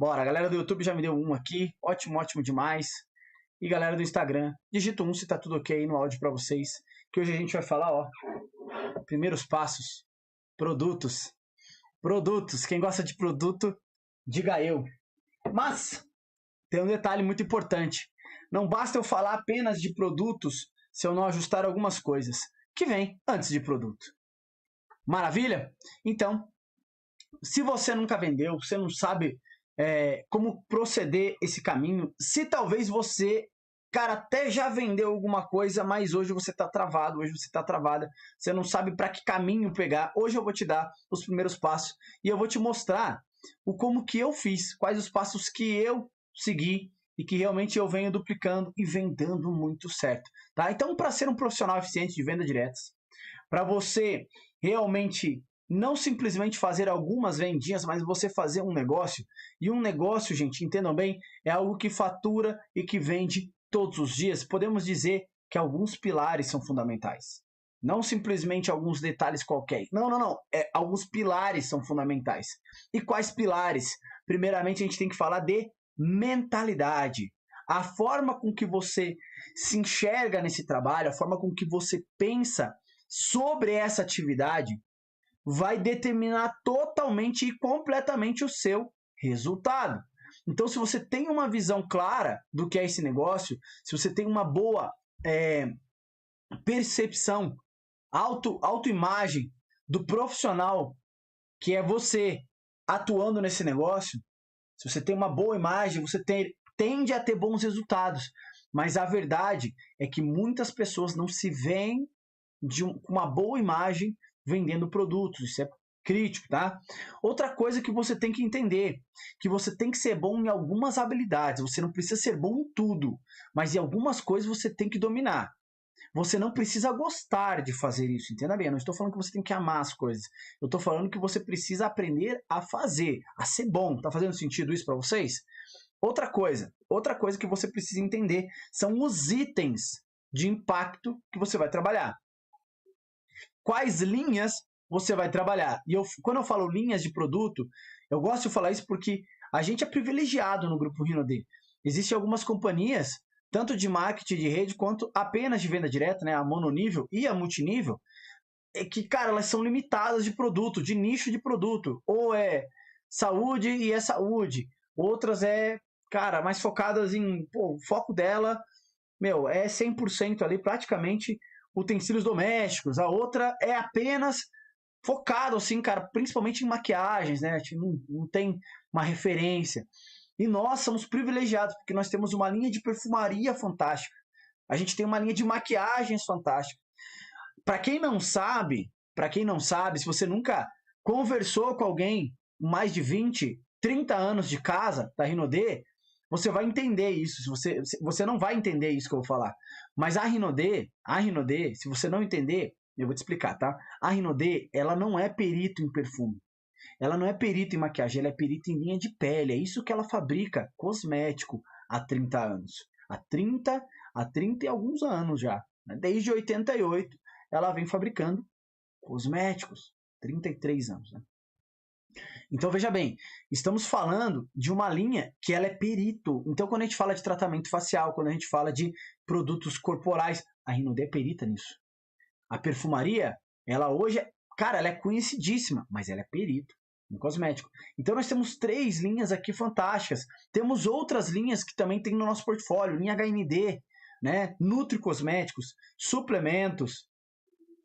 Bora, a galera do YouTube já me deu um aqui, ótimo, ótimo demais. E galera do Instagram, digita um se tá tudo ok no áudio para vocês, que hoje a gente vai falar, ó, primeiros passos, produtos. Produtos, quem gosta de produto, diga eu. Mas tem um detalhe muito importante. Não basta eu falar apenas de produtos se eu não ajustar algumas coisas que vêm antes de produto. Maravilha? Então, se você nunca vendeu, você não sabe como proceder esse caminho, se talvez você, cara, até já vendeu alguma coisa, mas hoje você está travado, hoje você está travada, você não sabe para que caminho pegar, hoje eu vou te dar os primeiros passos e eu vou te mostrar como que eu fiz, quais os passos que eu segui e que realmente eu venho duplicando e vem dando muito certo, tá? Então, para ser um profissional eficiente de venda diretas, para você realmente não simplesmente fazer algumas vendinhas, mas você fazer um negócio. E um negócio, gente, entendam bem, é algo que fatura e que vende todos os dias. Podemos dizer que alguns pilares são fundamentais. Não simplesmente alguns detalhes qualquer. Não. Alguns pilares são fundamentais. E quais pilares? Primeiramente, a gente tem que falar de mentalidade. A forma com que você se enxerga nesse trabalho, a forma com que você pensa sobre essa atividade, vai determinar totalmente e completamente o seu resultado. Então, se você tem uma visão clara do que é esse negócio, se você tem uma boa percepção, autoimagem do profissional que é você atuando nesse negócio, se você tem uma boa imagem, você tende a ter bons resultados. Mas a verdade é que muitas pessoas não se veem com uma boa imagem vendendo produtos, isso é crítico, tá? Outra coisa que você tem que entender, que você tem que ser bom em algumas habilidades, você não precisa ser bom em tudo, mas em algumas coisas você tem que dominar. Você não precisa gostar de fazer isso, entenda bem, eu não estou falando que você tem que amar as coisas, eu estou falando que você precisa aprender a fazer, a ser bom. Tá fazendo sentido isso para vocês? Outra coisa que você precisa entender são os itens de impacto que você vai trabalhar. Quais linhas você vai trabalhar? E quando eu falo linhas de produto, eu gosto de falar isso porque a gente é privilegiado no Grupo Rinode. Existem algumas companhias, tanto de marketing de rede, quanto apenas de venda direta, né, a mononível e a multinível, que, cara, elas são limitadas de produto, de nicho de produto. Ou é saúde e é saúde. Outras cara, mais focadas em, o foco dela, é 100% ali, praticamente, utensílios domésticos. A outra é apenas focado, assim, cara, principalmente em maquiagens, né? A gente não tem uma referência. E nós somos privilegiados, porque nós temos uma linha de perfumaria fantástica. A gente tem uma linha de maquiagens fantástica. Para quem não sabe, se você nunca conversou com alguém mais de 20, 30 anos de casa da Rinode, você vai entender isso. Você não vai entender isso que eu vou falar. Mas a Rinode, se você não entender, eu vou te explicar, tá? A Rinode, ela não é perito em perfume. Ela não é perito em maquiagem, ela é perito em linha de pele. É isso que ela fabrica, cosmético, há 30 anos. Há 30 e alguns anos já. Desde 88, ela vem fabricando cosméticos. 33 anos, né? Então, veja bem, estamos falando de uma linha que ela é perito. Então, quando a gente fala de tratamento facial, quando a gente fala de produtos corporais, a Rinode é perita nisso. A perfumaria, ela hoje, ela é conhecidíssima, mas ela é perito no cosmético. Então, nós temos 3 linhas aqui fantásticas. Temos outras linhas que também tem no nosso portfólio, linha HND, né? Nutricosméticos, suplementos,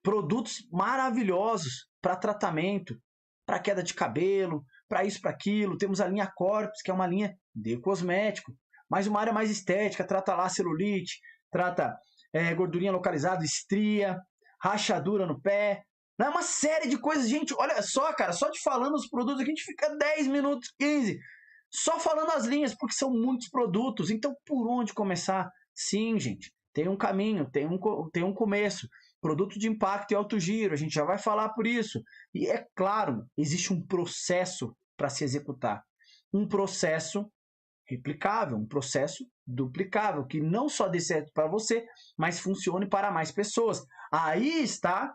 produtos maravilhosos para tratamento, para queda de cabelo, para isso, para aquilo. Temos a linha Corpus, que é uma linha de cosmético, mas uma área mais estética, trata lá celulite, trata gordurinha localizada, estria, rachadura no pé. É uma série de coisas, gente. Olha só, cara, só de falando os produtos aqui, a gente fica 10 minutos, 15, só falando as linhas, porque são muitos produtos. Então, por onde começar? Sim, gente, tem um caminho, tem um começo. Produto de impacto e alto giro, a gente já vai falar por isso. E é claro, existe um processo para se executar. Um processo replicável, um processo duplicável, que não só dê certo para você, mas funcione para mais pessoas. Aí está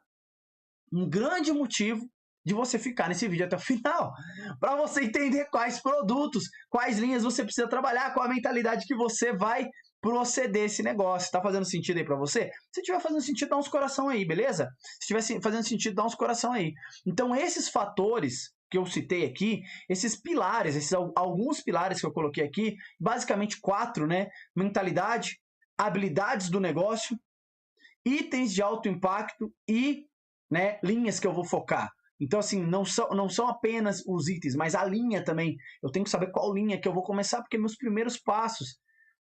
um grande motivo de você ficar nesse vídeo até o final, para você entender quais produtos, quais linhas você precisa trabalhar, qual a mentalidade que você vai proceder esse negócio. Tá fazendo sentido aí para você? Se tiver fazendo sentido, dá uns coração aí, beleza? Se tiver fazendo sentido, dá uns coração aí. Então, esses fatores que eu citei aqui, esses pilares, esses alguns pilares que eu coloquei aqui, basicamente 4, né? Mentalidade, habilidades do negócio, itens de alto impacto e, né, linhas que eu vou focar. Então, assim, não são apenas os itens, mas a linha também. Eu tenho que saber qual linha que eu vou começar, porque meus primeiros passos,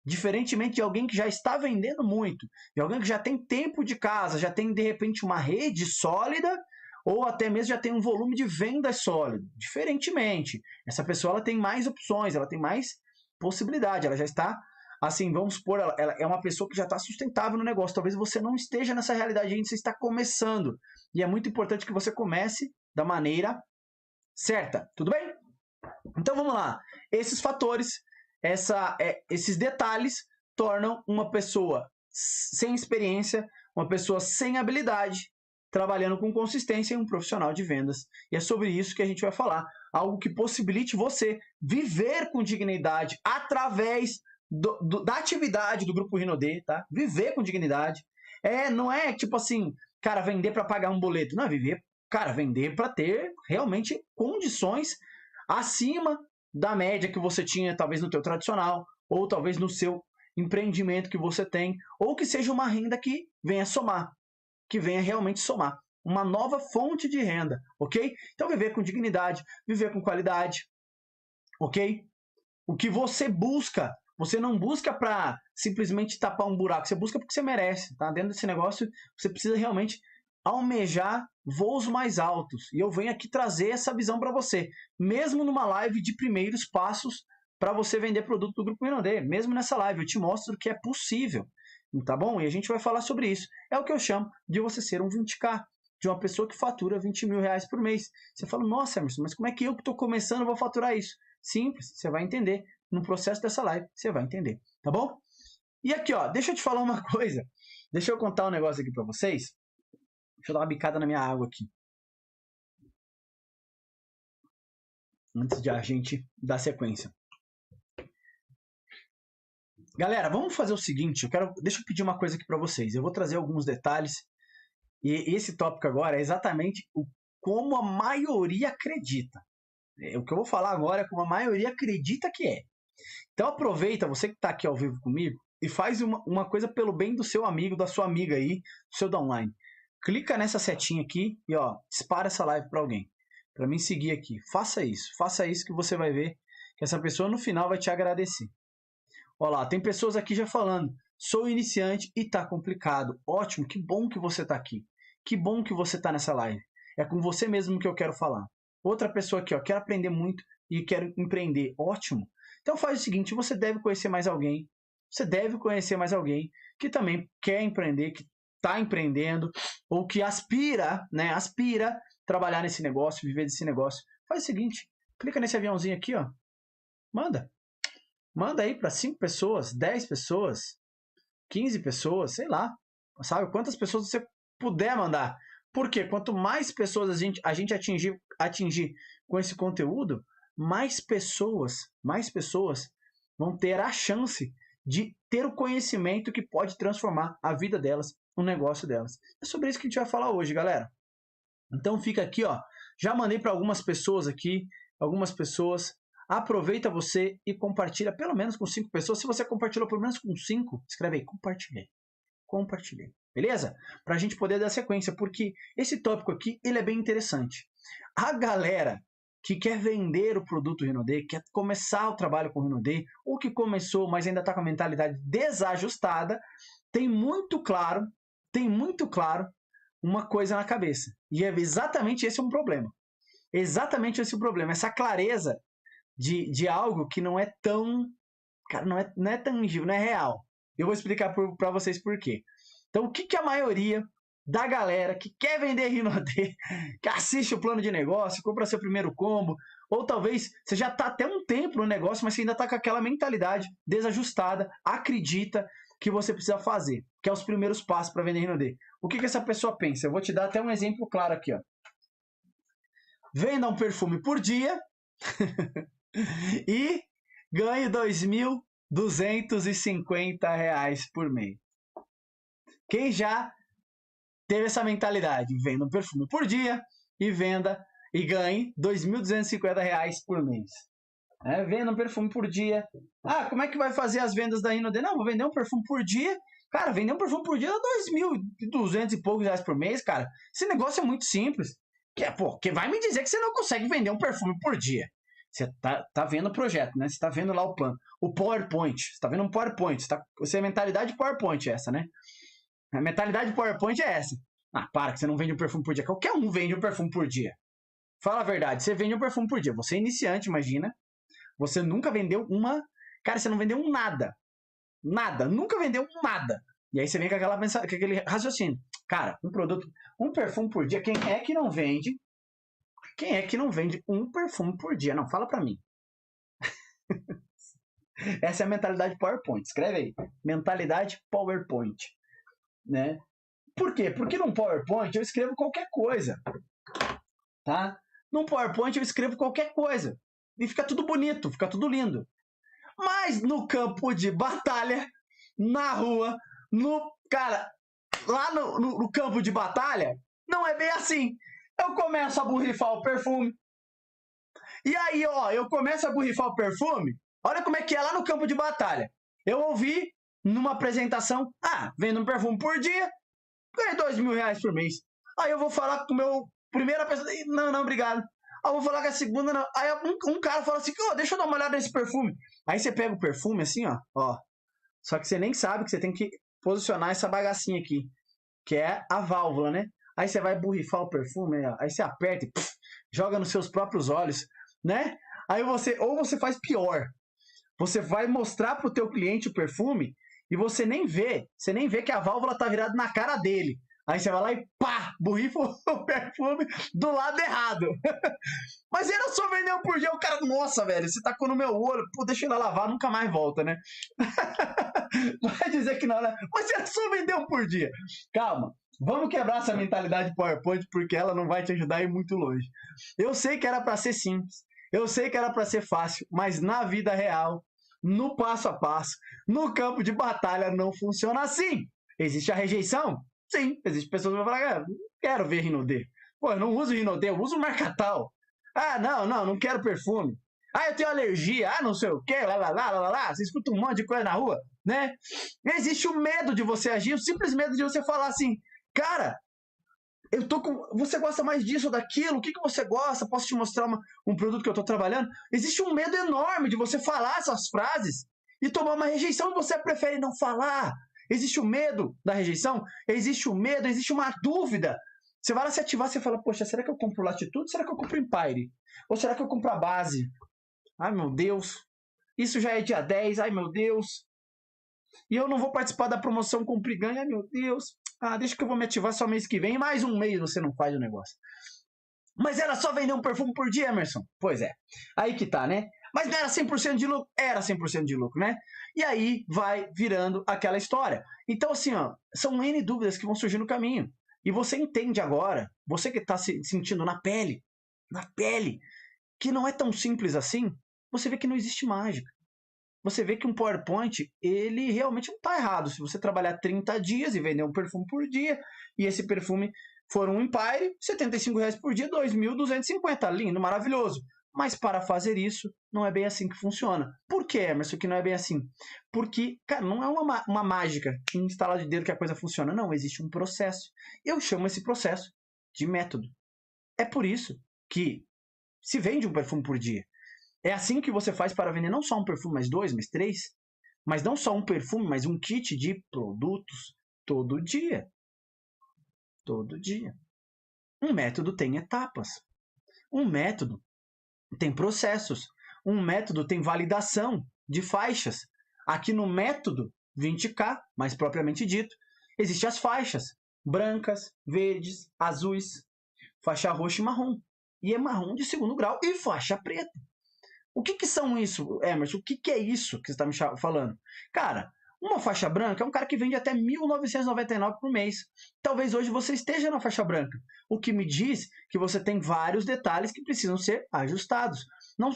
diferentemente de alguém que já está vendendo muito, de alguém que já tem tempo de casa, já tem, de repente, uma rede sólida, ou até mesmo já tem um volume de vendas sólido. Diferentemente, essa pessoa ela tem mais opções, ela tem mais possibilidade, ela já está, assim, vamos supor, ela é uma pessoa que já está sustentável no negócio. Talvez você não esteja nessa realidade ainda, você está começando. E é muito importante que você comece da maneira certa. Tudo bem? Então vamos lá. Esses fatores, esses detalhes tornam uma pessoa sem experiência, uma pessoa sem habilidade, trabalhando com consistência em um profissional de vendas. E é sobre isso que a gente vai falar. Algo que possibilite você viver com dignidade através da atividade do Grupo Rinode, tá? Viver com dignidade. Não é tipo assim, cara, vender para pagar um boleto. Não, é viver, cara, vender para ter realmente condições acima da média que você tinha, talvez no teu tradicional, ou talvez no seu empreendimento que você tem, ou que seja uma renda que venha somar, que venha realmente somar. Uma nova fonte de renda, ok? Então, viver com dignidade, viver com qualidade, ok? O que você busca, você não busca para simplesmente tapar um buraco, você busca porque você merece, tá? Dentro desse negócio, você precisa realmente almejar voos mais altos. E eu venho aqui trazer essa visão para você, mesmo numa live de primeiros passos para você vender produto do Grupo Rinode. Mesmo nessa live, eu te mostro que é possível, tá bom? E a gente vai falar sobre isso. É o que eu chamo de você ser um 20K, de uma pessoa que fatura 20 mil reais por mês. Você fala, nossa, Emerson, mas como é que eu que estou começando vou faturar isso? Simples, você vai entender. No processo dessa live, você vai entender, tá bom? E aqui, ó, deixa eu te falar uma coisa. Deixa eu contar um negócio aqui para vocês. Deixa eu dar uma bicada na minha água aqui. Antes de a gente dar sequência. Galera, vamos fazer o seguinte. Deixa eu pedir uma coisa aqui para vocês. Eu vou trazer alguns detalhes. E esse tópico agora é exatamente como a maioria acredita. O que eu vou falar agora é como a maioria acredita que é. Então aproveita, você que está aqui ao vivo comigo, e faz uma coisa pelo bem do seu amigo, da sua amiga aí, do seu downline. Clica nessa setinha aqui e ó, dispara essa live para alguém. Para mim seguir aqui. Faça isso que você vai ver que essa pessoa no final vai te agradecer. Olha lá, tem pessoas aqui já falando, sou iniciante e tá complicado. Ótimo, que bom que você tá aqui. Que bom que você tá nessa live. É com você mesmo que eu quero falar. Outra pessoa aqui, ó, quero aprender muito e quero empreender. Ótimo. Então faz o seguinte, você deve conhecer mais alguém. Você deve conhecer mais alguém que também quer empreender, que está empreendendo ou que aspira, né, aspira trabalhar nesse negócio, viver desse negócio. Faz o seguinte, clica nesse aviãozinho aqui, ó. Manda aí para 5 pessoas, 10 pessoas, 15 pessoas, sei lá. Sabe quantas pessoas você puder mandar. Porque quanto mais pessoas a gente atingir com esse conteúdo, mais pessoas vão ter a chance de ter o conhecimento que pode transformar a vida delas, o negócio delas. É sobre isso que a gente vai falar hoje, galera. Então fica aqui, ó. Já mandei para algumas pessoas aqui, Aproveita você e compartilha pelo menos com 5 pessoas. Se você compartilhou pelo menos com 5, escreve aí, compartilhei. Beleza? Para a gente poder dar sequência, porque esse tópico aqui, ele é bem interessante. A galera que quer vender o produto Rinode, quer começar o trabalho com o Rinode, ou que começou, mas ainda está com a mentalidade desajustada, tem muito claro uma coisa na cabeça. E é exatamente esse um problema. Exatamente esse o problema. Essa clareza de algo que não é tão... Cara, não é tangível, não é real. Eu vou explicar para vocês por quê. Então, o que a maioria da galera que quer vender Rinode, que assiste o plano de negócio, compra seu primeiro combo, ou talvez você já está até um tempo no negócio, mas você ainda está com aquela mentalidade desajustada, acredita que você precisa fazer, que é os primeiros passos para vender Rinode. O que essa pessoa pensa? Eu vou te dar até um exemplo claro aqui, ó. venda um perfume por dia e ganhe R$ 2.250 por mês. Quem já teve essa mentalidade? Venda um perfume por dia e venda e ganhe R$ 2.250 por mês. Venda um perfume por dia. Ah, como é que vai fazer as vendas da Rinode? Não, vou vender um perfume por dia. Cara, vender um perfume por dia dá 2.200 e poucos reais por mês, cara. Esse negócio é muito simples. Que vai me dizer que você não consegue vender um perfume por dia. Você tá vendo o projeto, né? Você tá vendo lá o plano. O PowerPoint. Você tá vendo um PowerPoint. Você é mentalidade PowerPoint essa, né? A mentalidade PowerPoint é essa. Ah, para que você não vende um perfume por dia. Qualquer um vende um perfume por dia. Fala a verdade, você vende um perfume por dia. Você é iniciante, imagina. Você nunca vendeu uma... Cara, você não vendeu um nada. Nada. Nunca vendeu um nada. E aí você vem com aquele raciocínio. Cara, um perfume por dia, quem é que não vende? Quem é que não vende um perfume por dia? Não, fala pra mim. Essa é a mentalidade PowerPoint. Escreve aí. Mentalidade PowerPoint. Né? Por quê? Porque num PowerPoint eu escrevo qualquer coisa. Tá? Num PowerPoint eu escrevo qualquer coisa. E fica tudo bonito, fica tudo lindo. Mas no campo de batalha, na rua, cara, lá no campo de batalha, não é bem assim. Eu começo a borrifar o perfume. E aí, ó, eu começo a borrifar o perfume. Olha como é que é lá no campo de batalha. Eu ouvi numa apresentação, vendo um perfume por dia, ganhei R$ 2.000 por mês. Aí eu vou falar com o meu primeira pessoa, não, obrigado. Aí eu vou falar com a segunda, não. Aí um cara fala assim, deixa eu dar uma olhada nesse perfume. Aí você pega o perfume assim, ó. Só que você nem sabe que você tem que posicionar essa bagacinha aqui, que é a válvula, né? Aí você vai borrifar o perfume, aí você aperta e joga nos seus próprios olhos, né? Aí você faz pior. Você vai mostrar pro teu cliente o perfume e você nem vê que a válvula tá virada na cara dele. Aí você vai lá e borrifa o perfume do lado errado. Mas era só vender um por dia. O cara, nossa, velho, você tacou no meu olho. Pô, deixa ele lavar, nunca mais volta, né? Vai dizer que não, né? Mas era só vender um por dia. Calma, vamos quebrar essa mentalidade PowerPoint, porque ela não vai te ajudar a ir muito longe. Eu sei que era para ser simples, eu sei que era para ser fácil, mas na vida real, no passo a passo, no campo de batalha, não funciona assim. Existe a rejeição? Sim, existe pessoas que vão falar, não quero ver Rinode. Pô, eu não uso Rinode, eu uso Marcatal. Não quero perfume. Eu tenho alergia, não sei o quê, lá. Você escuta um monte de coisa na rua, né? Existe o medo de você agir, o simples medo de você falar assim, cara, você gosta mais disso ou daquilo? O que você gosta? Posso te mostrar um produto que eu tô trabalhando? Existe um medo enorme de você falar essas frases e tomar uma rejeição e você prefere não falar. Existe o medo da rejeição? Existe o medo, existe uma dúvida. Você vai lá se ativar, você fala, poxa, será que eu compro Latitude? Será que eu compro Empire? Ou será que eu compro a base? Ai, meu Deus. Isso já é dia 10, ai, meu Deus. E eu não vou participar da promoção Compre e Ganha, ai, meu Deus. Deixa que eu vou me ativar só mês que vem. Mais um mês você não faz o negócio. Mas era só vender um perfume por dia, Emerson? Pois é. Aí que tá, né? Mas não era 100% de lucro? Era 100% de lucro, né? E aí vai virando aquela história. Então, assim, são N dúvidas que vão surgir no caminho. E você entende agora, você que está se sentindo na pele, que não é tão simples assim, você vê que não existe mágica. Você vê que um PowerPoint, ele realmente não está errado. Se você trabalhar 30 dias e vender um perfume por dia, e esse perfume for um Empire, R$75 por dia, 2.250. Lindo, maravilhoso. Mas para fazer isso, não é bem assim que funciona. Por que, Emerson, que não é bem assim? Porque, cara, não é uma mágica instalar de dedo que a coisa funciona. Não, existe um processo. Eu chamo esse processo de método. É por isso que se vende um perfume por dia. É assim que você faz para vender não só um perfume, mas 2, mas 3. Mas não só um perfume, mas um kit de produtos todo dia. Todo dia. Um método tem etapas. Um método tem processos. Um método tem validação de faixas. Aqui no método 20K, mais propriamente dito, existem as faixas brancas, verdes, azuis, faixa roxa e marrom. E é marrom de segundo grau e faixa preta. O que são isso, Emerson? O que é isso que você está me falando? Cara, Uma faixa branca é um cara que vende até 1.999 por mês. Talvez hoje você esteja na faixa branca, o que me diz que você tem vários detalhes que precisam ser ajustados. Não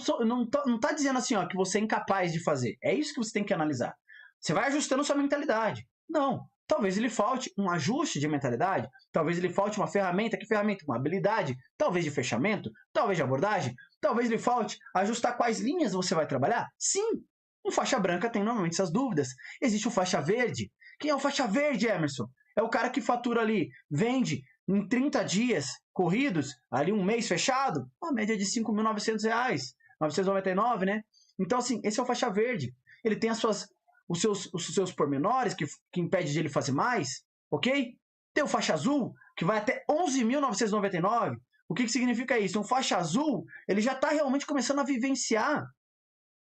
tá dizendo assim, ó, que você é incapaz de fazer. É isso que você tem que analisar. Você vai ajustando sua mentalidade. Não. Talvez lhe falte um ajuste de mentalidade, talvez lhe falte uma ferramenta, que ferramenta? Uma habilidade, talvez de fechamento, talvez de abordagem, talvez lhe falte ajustar quais linhas você vai trabalhar. Sim, um faixa branca tem normalmente essas dúvidas. Existe o faixa verde. Quem é o faixa verde, Emerson? É o cara que fatura ali, vende em 30 dias corridos, ali um mês fechado, uma média de R$ 5.900, 999, né? Então, assim, esse é o faixa verde. Ele tem os seus pormenores que impede de ele fazer mais, ok? Tem o faixa azul, que vai até 11.999. O que significa isso? Um faixa azul, ele já está realmente começando a vivenciar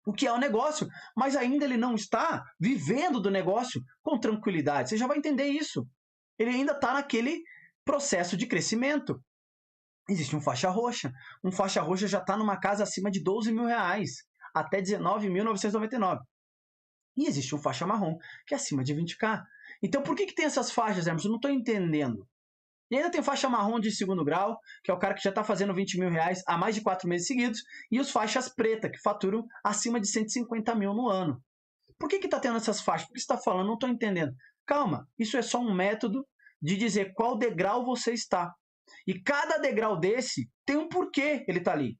o que é o negócio, mas ainda ele não está vivendo do negócio com tranquilidade. Você já vai entender isso. Ele ainda está naquele processo de crescimento. Existe um faixa roxa. Um faixa roxa já está numa casa acima de R$ 12.000, até 19.999. E existe um faixa marrom, que é acima de 20k. Então, por que tem essas faixas, Emerson? Eu não estou entendendo. E ainda tem faixa marrom de segundo grau, que é o cara que já está fazendo R$ 20.000 há mais de 4 meses seguidos, e os faixas preta, que faturam acima de 150 mil no ano. Por que está tendo essas faixas? Por que você está falando? Não estou entendendo. Calma, isso é só um método de dizer qual degrau você está. E cada degrau desse tem um porquê ele está ali.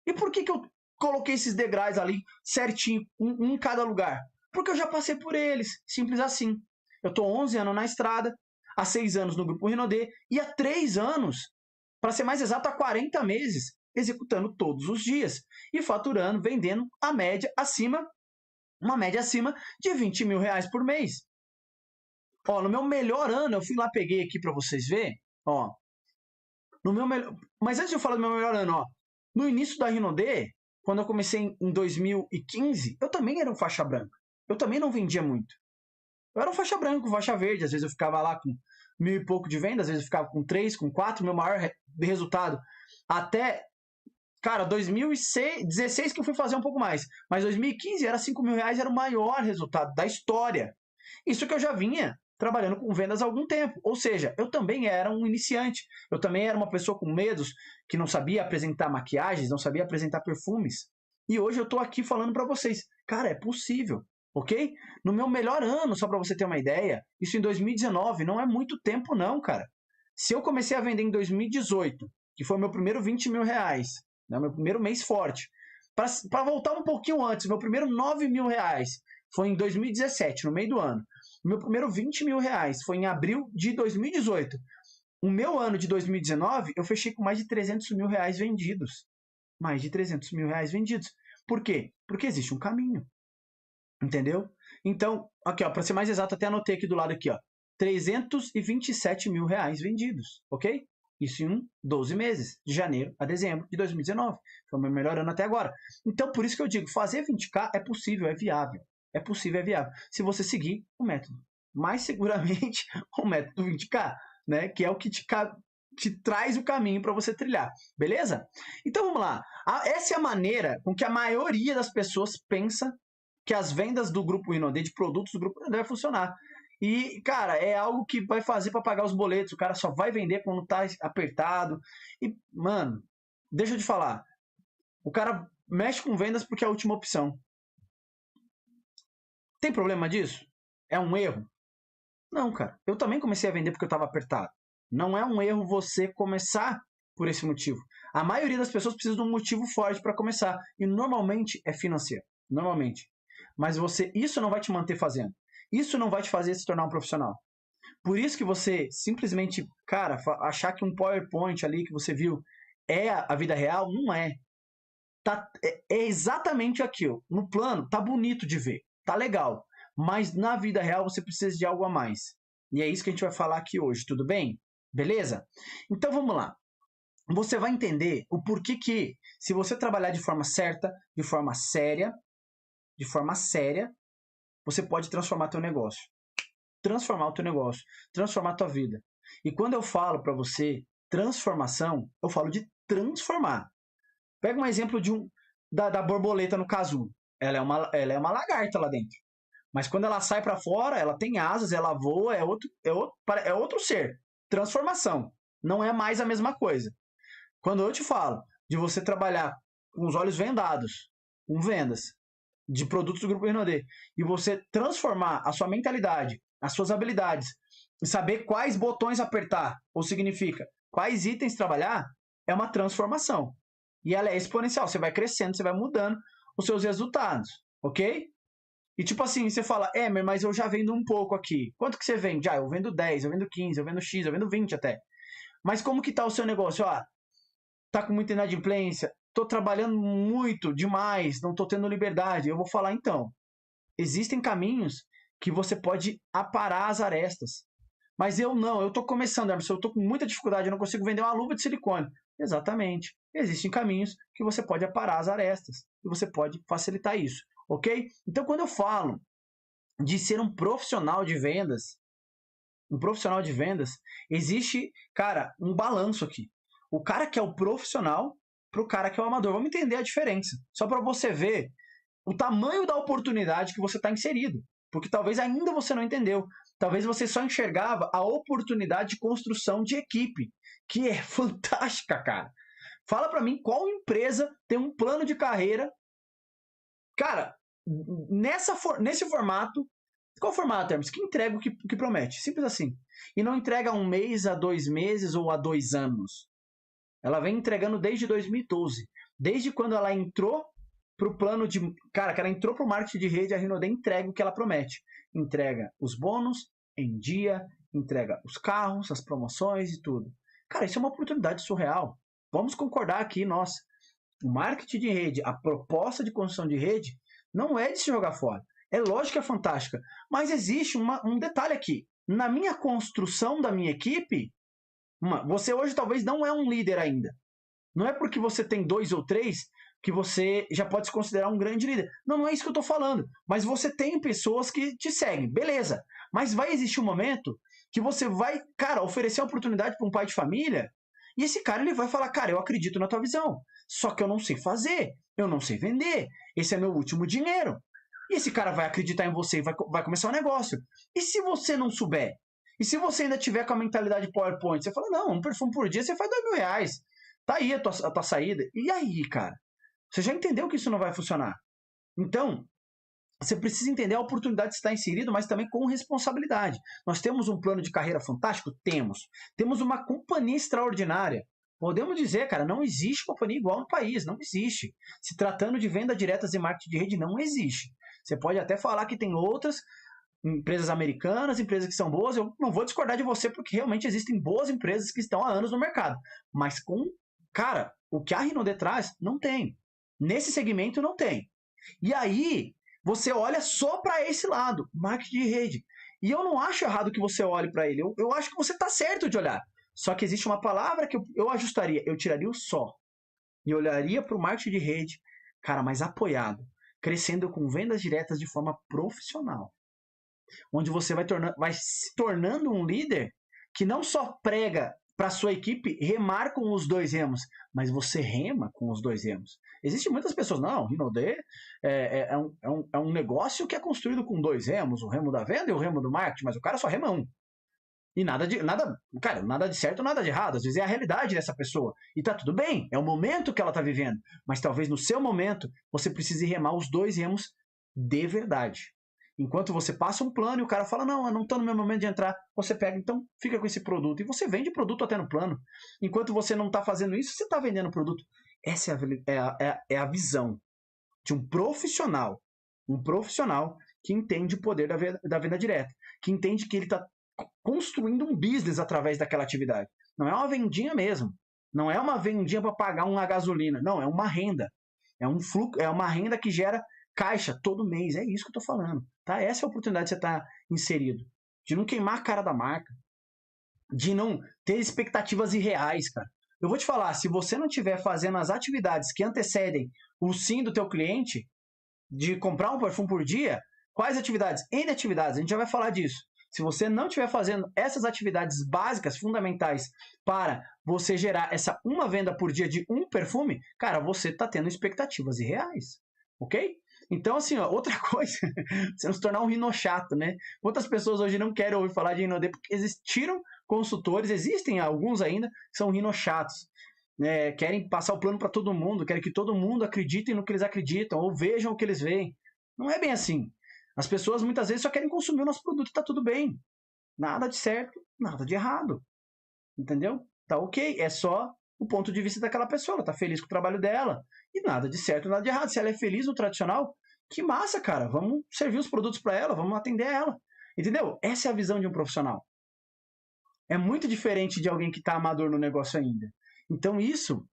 E por que eu coloquei esses degraus ali certinho, um em cada lugar? Porque eu já passei por eles, simples assim. Eu estou 11 anos na estrada, há 6 anos no Grupo Rinodê e há 3 anos, para ser mais exato, há 40 meses, executando todos os dias e faturando, vendendo uma média acima de R$ 20.000 por mês. Ó, no meu melhor ano, eu fui lá, peguei aqui para vocês verem, ó, no meu melhor, mas antes de eu falar do meu melhor ano, ó, no início da Rinodê, quando eu comecei em 2015, eu também era um faixa branca. Eu também não vendia muito. Eu era um faixa branca, faixa verde. Às vezes eu ficava lá com 1.000 e pouco de venda, às vezes eu ficava com 3, com 4. Meu maior resultado até, cara, 2016 que eu fui fazer um pouco mais. Mas 2015 era R$ 5.000, era o maior resultado da história. Isso que eu já vinha trabalhando com vendas há algum tempo. Ou seja, eu também era um iniciante. Eu também era uma pessoa com medos, que não sabia apresentar maquiagens, não sabia apresentar perfumes. E hoje eu estou aqui falando para vocês, cara, é possível. Ok? No meu melhor ano, só para você ter uma ideia, isso em 2019, não é muito tempo não, cara. Se eu comecei a vender em 2018, que foi meu primeiro R$ 20.000, né, meu primeiro mês forte, para voltar um pouquinho antes, meu primeiro R$ 9.000 foi em 2017, no meio do ano. Meu primeiro R$ 20.000 foi em abril de 2018. O meu ano de 2019, eu fechei com mais de R$ 300.000 vendidos. Mais de R$ 300.000 vendidos. Por quê? Porque existe um caminho. Entendeu? Então, aqui, ó, para ser mais exato, até anotei aqui do lado aqui, ó, R$ 327.000 vendidos, ok? Isso em 12 meses, de janeiro a dezembro de 2019. Foi o meu melhor ano até agora. Então, por isso que eu digo, fazer 20k é possível, é viável. É possível, é viável. Se você seguir o método. Mais seguramente, o método 20k, né? Que é o que te traz o caminho para você trilhar. Beleza? Então, vamos lá. Essa é a maneira com que a maioria das pessoas pensa que as vendas do Grupo Rinodê, de produtos do Grupo Rinodê, vai funcionar. E, cara, é algo que vai fazer para pagar os boletos. O cara só vai vender quando tá apertado. E, mano, deixa eu te falar. O cara mexe com vendas porque é a última opção. Tem problema disso? É um erro? Não, cara. Eu também comecei a vender porque eu estava apertado. Não é um erro você começar por esse motivo. A maioria das pessoas precisa de um motivo forte para começar. E normalmente é financeiro. Normalmente. Mas isso não vai te manter fazendo. Isso não vai te fazer se tornar um profissional. Por isso que você simplesmente, cara, achar que um PowerPoint ali que você viu é a vida real, não é. É exatamente aquilo. No plano, tá bonito de ver, tá legal. Mas na vida real você precisa de algo a mais. E é isso que a gente vai falar aqui hoje, tudo bem? Beleza? Então vamos lá. Você vai entender o porquê que, se você trabalhar de forma certa, de forma séria, você pode transformar teu negócio. Transformar o teu negócio. Transformar a tua vida. E quando eu falo para você transformação, eu falo de transformar. Pega um exemplo da borboleta no casulo. Ela é uma lagarta lá dentro. Mas quando ela sai para fora, ela tem asas, ela voa, é outro ser. Transformação. Não é mais a mesma coisa. Quando eu te falo de você trabalhar com os olhos vendados, com vendas, de produtos do Grupo Rinode, e você transformar a sua mentalidade, as suas habilidades, e saber quais botões apertar, ou significa quais itens trabalhar, é uma transformação. E ela é exponencial. Você vai crescendo, você vai mudando os seus resultados, ok? E tipo assim, você fala, mas eu já vendo um pouco aqui. Quanto que você vende? Eu vendo 10, eu vendo 15, eu vendo X, eu vendo 20 até. Mas como que tá o seu negócio? Tá com muita inadimplência, tô trabalhando muito demais, não tô tendo liberdade. Eu vou falar então, existem caminhos que você pode aparar as arestas. Mas eu tô começando, Emerson, eu tô com muita dificuldade, eu não consigo vender uma luva de silicone. Exatamente. Existem caminhos que você pode aparar as arestas e você pode facilitar isso, ok? Então, quando eu falo de ser um profissional de vendas, existe, cara, um balanço aqui. O cara que é o profissional para o cara que é o amador. Vamos entender a diferença. Só para você ver o tamanho da oportunidade que você está inserido. Porque talvez ainda você não entendeu. Talvez você só enxergava a oportunidade de construção de equipe, que é fantástica, cara. Fala para mim qual empresa tem um plano de carreira. Cara, nesse formato, qual formato, Hermes? Que entrega o que promete. Simples assim. E não entrega 1 mês, a 2 meses ou a 2 anos. Ela vem entregando desde 2012. Desde quando ela entrou para o plano de... Cara, que ela entrou para o marketing de rede, a Rinode entrega o que ela promete. Entrega os bônus em dia, entrega os carros, as promoções e tudo. Cara, isso é uma oportunidade surreal. Vamos concordar aqui, nós. O marketing de rede, a proposta de construção de rede, não é de se jogar fora. É lógico que é fantástica. Mas existe um detalhe aqui. Na minha construção da minha equipe, você hoje talvez não é um líder ainda. Não é porque você tem 2 ou 3 que você já pode se considerar um grande líder. Não é isso que eu estou falando. Mas você tem pessoas que te seguem, beleza. Mas vai existir um momento que você vai, cara, oferecer uma oportunidade para um pai de família e esse cara ele vai falar, cara, eu acredito na tua visão, só que eu não sei fazer, eu não sei vender, esse é meu último dinheiro. E esse cara vai acreditar em você e vai começar um negócio. E se você não souber? E se você ainda tiver com a mentalidade PowerPoint, você fala, não, um perfume por dia você faz R$2.000. Tá aí a tua saída. E aí, cara? Você já entendeu que isso não vai funcionar. Então, você precisa entender a oportunidade de estar inserido, mas também com responsabilidade. Nós temos um plano de carreira fantástico? Temos. Temos uma companhia extraordinária. Podemos dizer, cara, não existe companhia igual no país. Não existe. Se tratando de venda diretas e marketing de rede, não existe. Você pode até falar que tem outras empresas americanas, empresas que são boas. Eu não vou discordar de você, porque realmente existem boas empresas que estão há anos no mercado. Mas cara, o que a Rinode traz, não tem. Nesse segmento, não tem. E aí, você olha só para esse lado, marketing de rede. E eu não acho errado que você olhe para ele. Eu acho que você está certo de olhar. Só que existe uma palavra que eu ajustaria. Eu tiraria o só. E olharia para o marketing de rede, cara, mais apoiado. Crescendo com vendas diretas de forma profissional. Onde você vai se tornando um líder que não só prega para sua equipe remar com os 2 remos, mas você rema com os 2 remos. Existem muitas pessoas, não, Rinode é um negócio que é construído com 2 remos, o remo da venda e o remo do marketing, mas o cara só rema um. E nada de certo, nada de errado. Às vezes é a realidade dessa pessoa. E tá tudo bem, é o momento que ela tá vivendo. Mas talvez no seu momento você precise remar os 2 remos de verdade. Enquanto você passa um plano e o cara fala, não, eu não estou no meu momento de entrar, você pega, então fica com esse produto. E você vende produto até no plano. Enquanto você não está fazendo isso, você está vendendo produto. Essa é a visão de um profissional. Um profissional que entende o poder da venda direta. Que entende que ele está construindo um business através daquela atividade. Não é uma vendinha mesmo. Não é uma vendinha para pagar uma gasolina. Não, é uma renda. É um fluxo, é uma renda que gera caixa todo mês. É isso que eu estou falando. Tá? Essa é a oportunidade de você estar inserido. De não queimar a cara da marca. De não ter expectativas irreais, cara. Eu vou te falar, se você não estiver fazendo as atividades que antecedem o sim do teu cliente, de comprar um perfume por dia, quais atividades? N atividades, a gente já vai falar disso. Se você não estiver fazendo essas atividades básicas, fundamentais, para você gerar essa uma venda por dia de um perfume, cara, você está tendo expectativas irreais. Ok? Então, assim, ó, outra coisa, você não se tornar um rinochato, né? Quantas pessoas hoje não querem ouvir falar de Rinode porque existiram consultores, existem alguns ainda, que são rinochatos, né? Querem passar o plano para todo mundo, querem que todo mundo acredite no que eles acreditam, ou vejam o que eles veem. Não é bem assim. As pessoas muitas vezes só querem consumir o nosso produto e tá tudo bem. Nada de certo, nada de errado. Entendeu? Tá ok. É só o ponto de vista daquela pessoa. Ela tá feliz com o trabalho dela. E nada de certo, nada de errado. Se ela é feliz no tradicional, que massa, cara. Vamos servir os produtos para ela, vamos atender ela. Entendeu? Essa é a visão de um profissional. É muito diferente de alguém que tá amador no negócio ainda. Então isso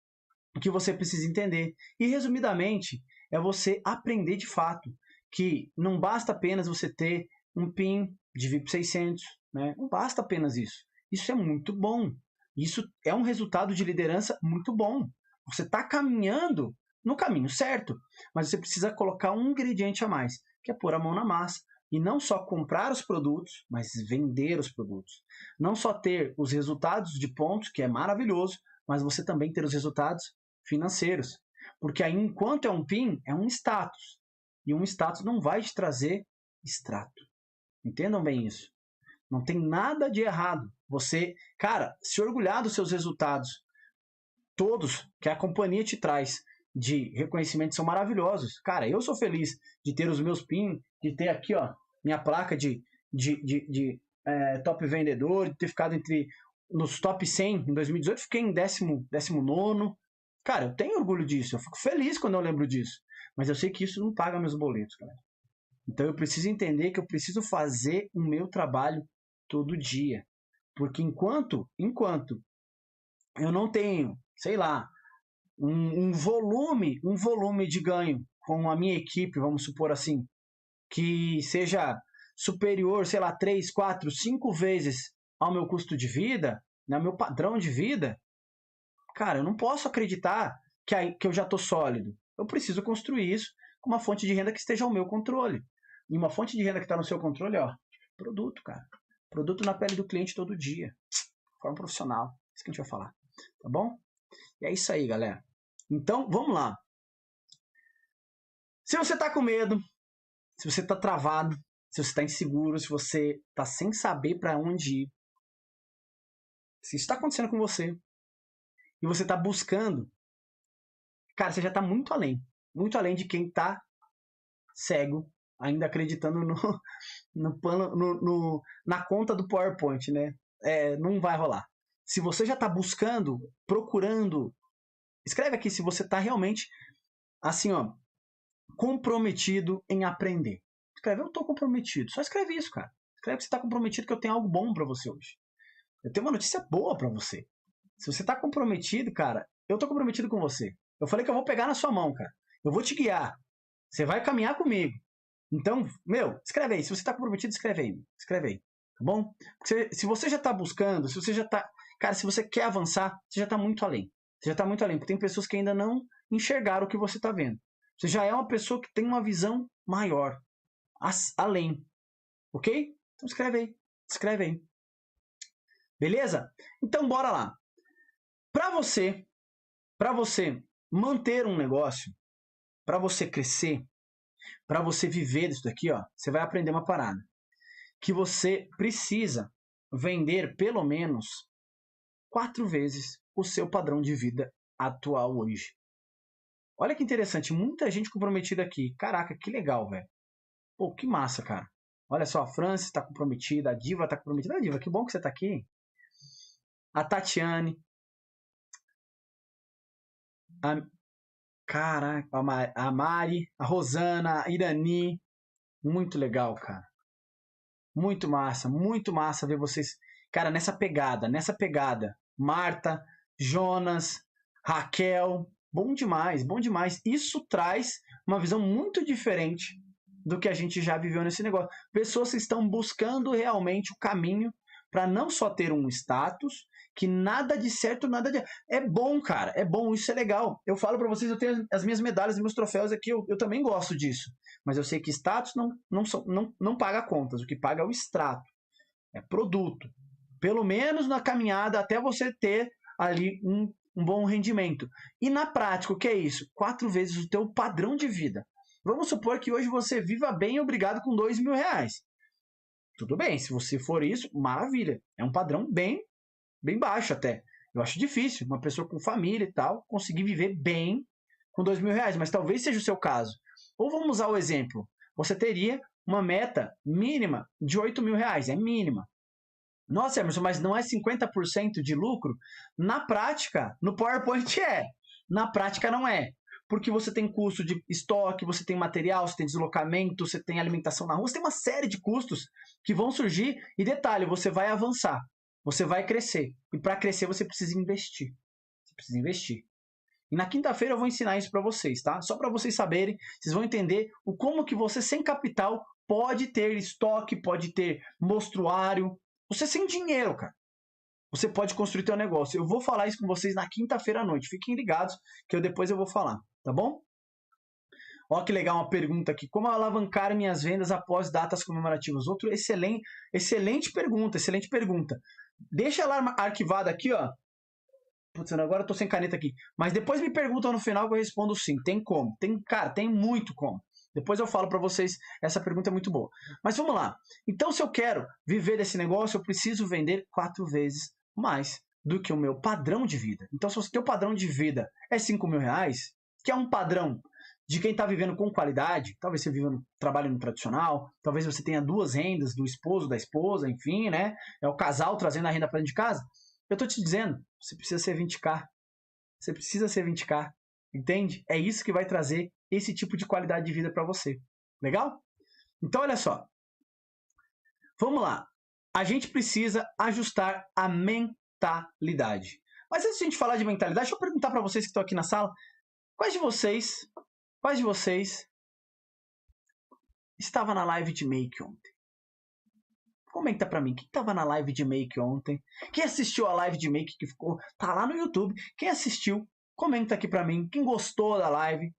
que você precisa entender. E resumidamente, é você aprender de fato que não basta apenas você ter um PIN de VIP 600, né? Não basta apenas isso. Isso é muito bom. Isso é um resultado de liderança muito bom. Você está caminhando no caminho certo, mas você precisa colocar um ingrediente a mais, que é pôr a mão na massa. E não só comprar os produtos, mas vender os produtos. Não só ter os resultados de pontos, que é maravilhoso, mas você também ter os resultados financeiros. Porque aí, enquanto é um PIN, é um status. E um status não vai te trazer extrato. Entendam bem isso. Não tem nada de errado. Você, cara, se orgulhar dos seus resultados, todos que a companhia te traz de reconhecimento são maravilhosos. Cara, eu sou feliz de ter os meus PIN, de ter aqui, ó, minha placa de top vendedor, de ter ficado nos top 100 em 2018, fiquei em 19º. Cara, eu tenho orgulho disso, eu fico feliz quando eu lembro disso. Mas eu sei que isso não paga meus boletos, galera. Então eu preciso entender que eu preciso fazer o meu trabalho todo dia. Porque enquanto eu não tenho, sei lá, um volume de ganho com a minha equipe, vamos supor assim, que seja superior, sei lá, 3, 4, 5 vezes ao meu custo de vida, né, ao meu padrão de vida, cara, eu não posso acreditar que eu já estou sólido. Eu preciso construir isso com uma fonte de renda que esteja ao meu controle. E uma fonte de renda que está no seu controle, ó, produto, cara. Produto na pele do cliente todo dia. De forma profissional. Isso que a gente vai falar. Tá bom? E é isso aí, galera. Então, vamos lá. Se você está com medo, se você está travado, se você está inseguro, se você está sem saber para onde ir, se isso está acontecendo com você e você está buscando, cara, você já está muito além de quem está cego, ainda acreditando na conta do PowerPoint, né? Não vai rolar. Se você já está buscando, procurando, escreve aqui se você está realmente assim, ó, comprometido em aprender. Escreve, eu estou comprometido. Só escreve isso, cara. Escreve que você está comprometido, que eu tenho algo bom para você hoje. Eu tenho uma notícia boa para você. Se você está comprometido, cara, eu estou comprometido com você. Eu falei que eu vou pegar na sua mão, cara. Eu vou te guiar. Você vai caminhar comigo. Então, escreve aí. Se você está comprometido, escreve aí. Escreve aí. Tá bom? Porque se você já está buscando, se você já está... Cara, se você quer avançar, você já está muito além. Você já está muito além. Porque tem pessoas que ainda não enxergaram o que você está vendo. Você já é uma pessoa que tem uma visão maior. Além. Ok? Então escreve aí. Escreve aí. Beleza? Então, bora lá. Para você manter um negócio, para você crescer, para você viver disso daqui, ó, você vai aprender uma parada. Que você precisa vender pelo menos 4 vezes o seu padrão de vida atual hoje. Olha que interessante, muita gente comprometida aqui. Caraca, que legal, velho. Pô, que massa, cara. Olha só, a Francis está comprometida, a Diva está comprometida. Ah, Diva, que bom que você está aqui. A Tatiane. Caraca, a Mari, a Rosana, a Irani. Muito legal, cara. Muito massa ver vocês, cara, nessa pegada. Marta, Jonas, Raquel, bom demais. Isso traz uma visão muito diferente do que a gente já viveu nesse negócio. Pessoas que estão buscando realmente o caminho para não só ter um status, que nada de certo, nada de... É bom, cara, é bom, isso é legal. Eu falo para vocês, eu tenho as minhas medalhas e meus troféus aqui, eu também gosto disso. Mas eu sei que status não paga contas, o que paga é o extrato, é produto. Pelo menos na caminhada até você ter ali um bom rendimento. E na prática, o que é isso? 4 vezes o teu padrão de vida. Vamos supor que hoje você viva bem e obrigado com R$2.000. Tudo bem, se você for isso, maravilha. É um padrão bem baixo até. Eu acho difícil uma pessoa com família e tal conseguir viver bem com R$2.000, mas talvez seja o seu caso. Ou vamos usar o exemplo. Você teria uma meta mínima de R$8.000. É mínima. Nossa, Emerson, mas não é 50% de lucro? Na prática, no PowerPoint é. Na prática não é. Porque você tem custo de estoque, você tem material, você tem deslocamento, você tem alimentação na rua, você tem uma série de custos que vão surgir. E detalhe, você vai avançar, você vai crescer. E para crescer você precisa investir. Você precisa investir. E na quinta-feira eu vou ensinar isso para vocês, tá? Só para vocês saberem, vocês vão entender o como que você sem capital pode ter estoque, pode ter mostruário. Você sem dinheiro, cara. Você pode construir teu negócio. Eu vou falar isso com vocês na quinta-feira à noite. Fiquem ligados que depois eu vou falar, tá bom? Olha que legal uma pergunta aqui. Como alavancar minhas vendas após datas comemorativas? Outro excelente pergunta, excelente pergunta. Deixa ela arquivada aqui, ó. Putz, agora eu tô sem caneta aqui. Mas depois me perguntam no final que eu respondo sim. Tem como. Cara, tem muito como. Depois eu falo para vocês, essa pergunta é muito boa. Mas vamos lá. Então, se eu quero viver desse negócio, eu preciso vender 4 vezes mais do que o meu padrão de vida. Então, se o teu padrão de vida é R$5.000, que é um padrão de quem está vivendo com qualidade, talvez você viva no trabalho no tradicional, talvez você tenha 2 rendas, do esposo, da esposa, enfim, né? É o casal trazendo a renda para dentro de casa. Eu tô te dizendo, você precisa ser 20K. Você precisa ser 20K. Entende? É isso que vai trazer esse tipo de qualidade de vida para você. Legal? Então, olha só. Vamos lá. A gente precisa ajustar a mentalidade. Mas antes de a gente falar de mentalidade, deixa eu perguntar para vocês que estão aqui na sala. Quais de vocês estava na live de Make ontem? Comenta pra mim, quem estava na live de Make ontem? Quem assistiu a live de Make que ficou? Tá lá no YouTube. Quem assistiu, comenta aqui pra mim. Quem gostou da live,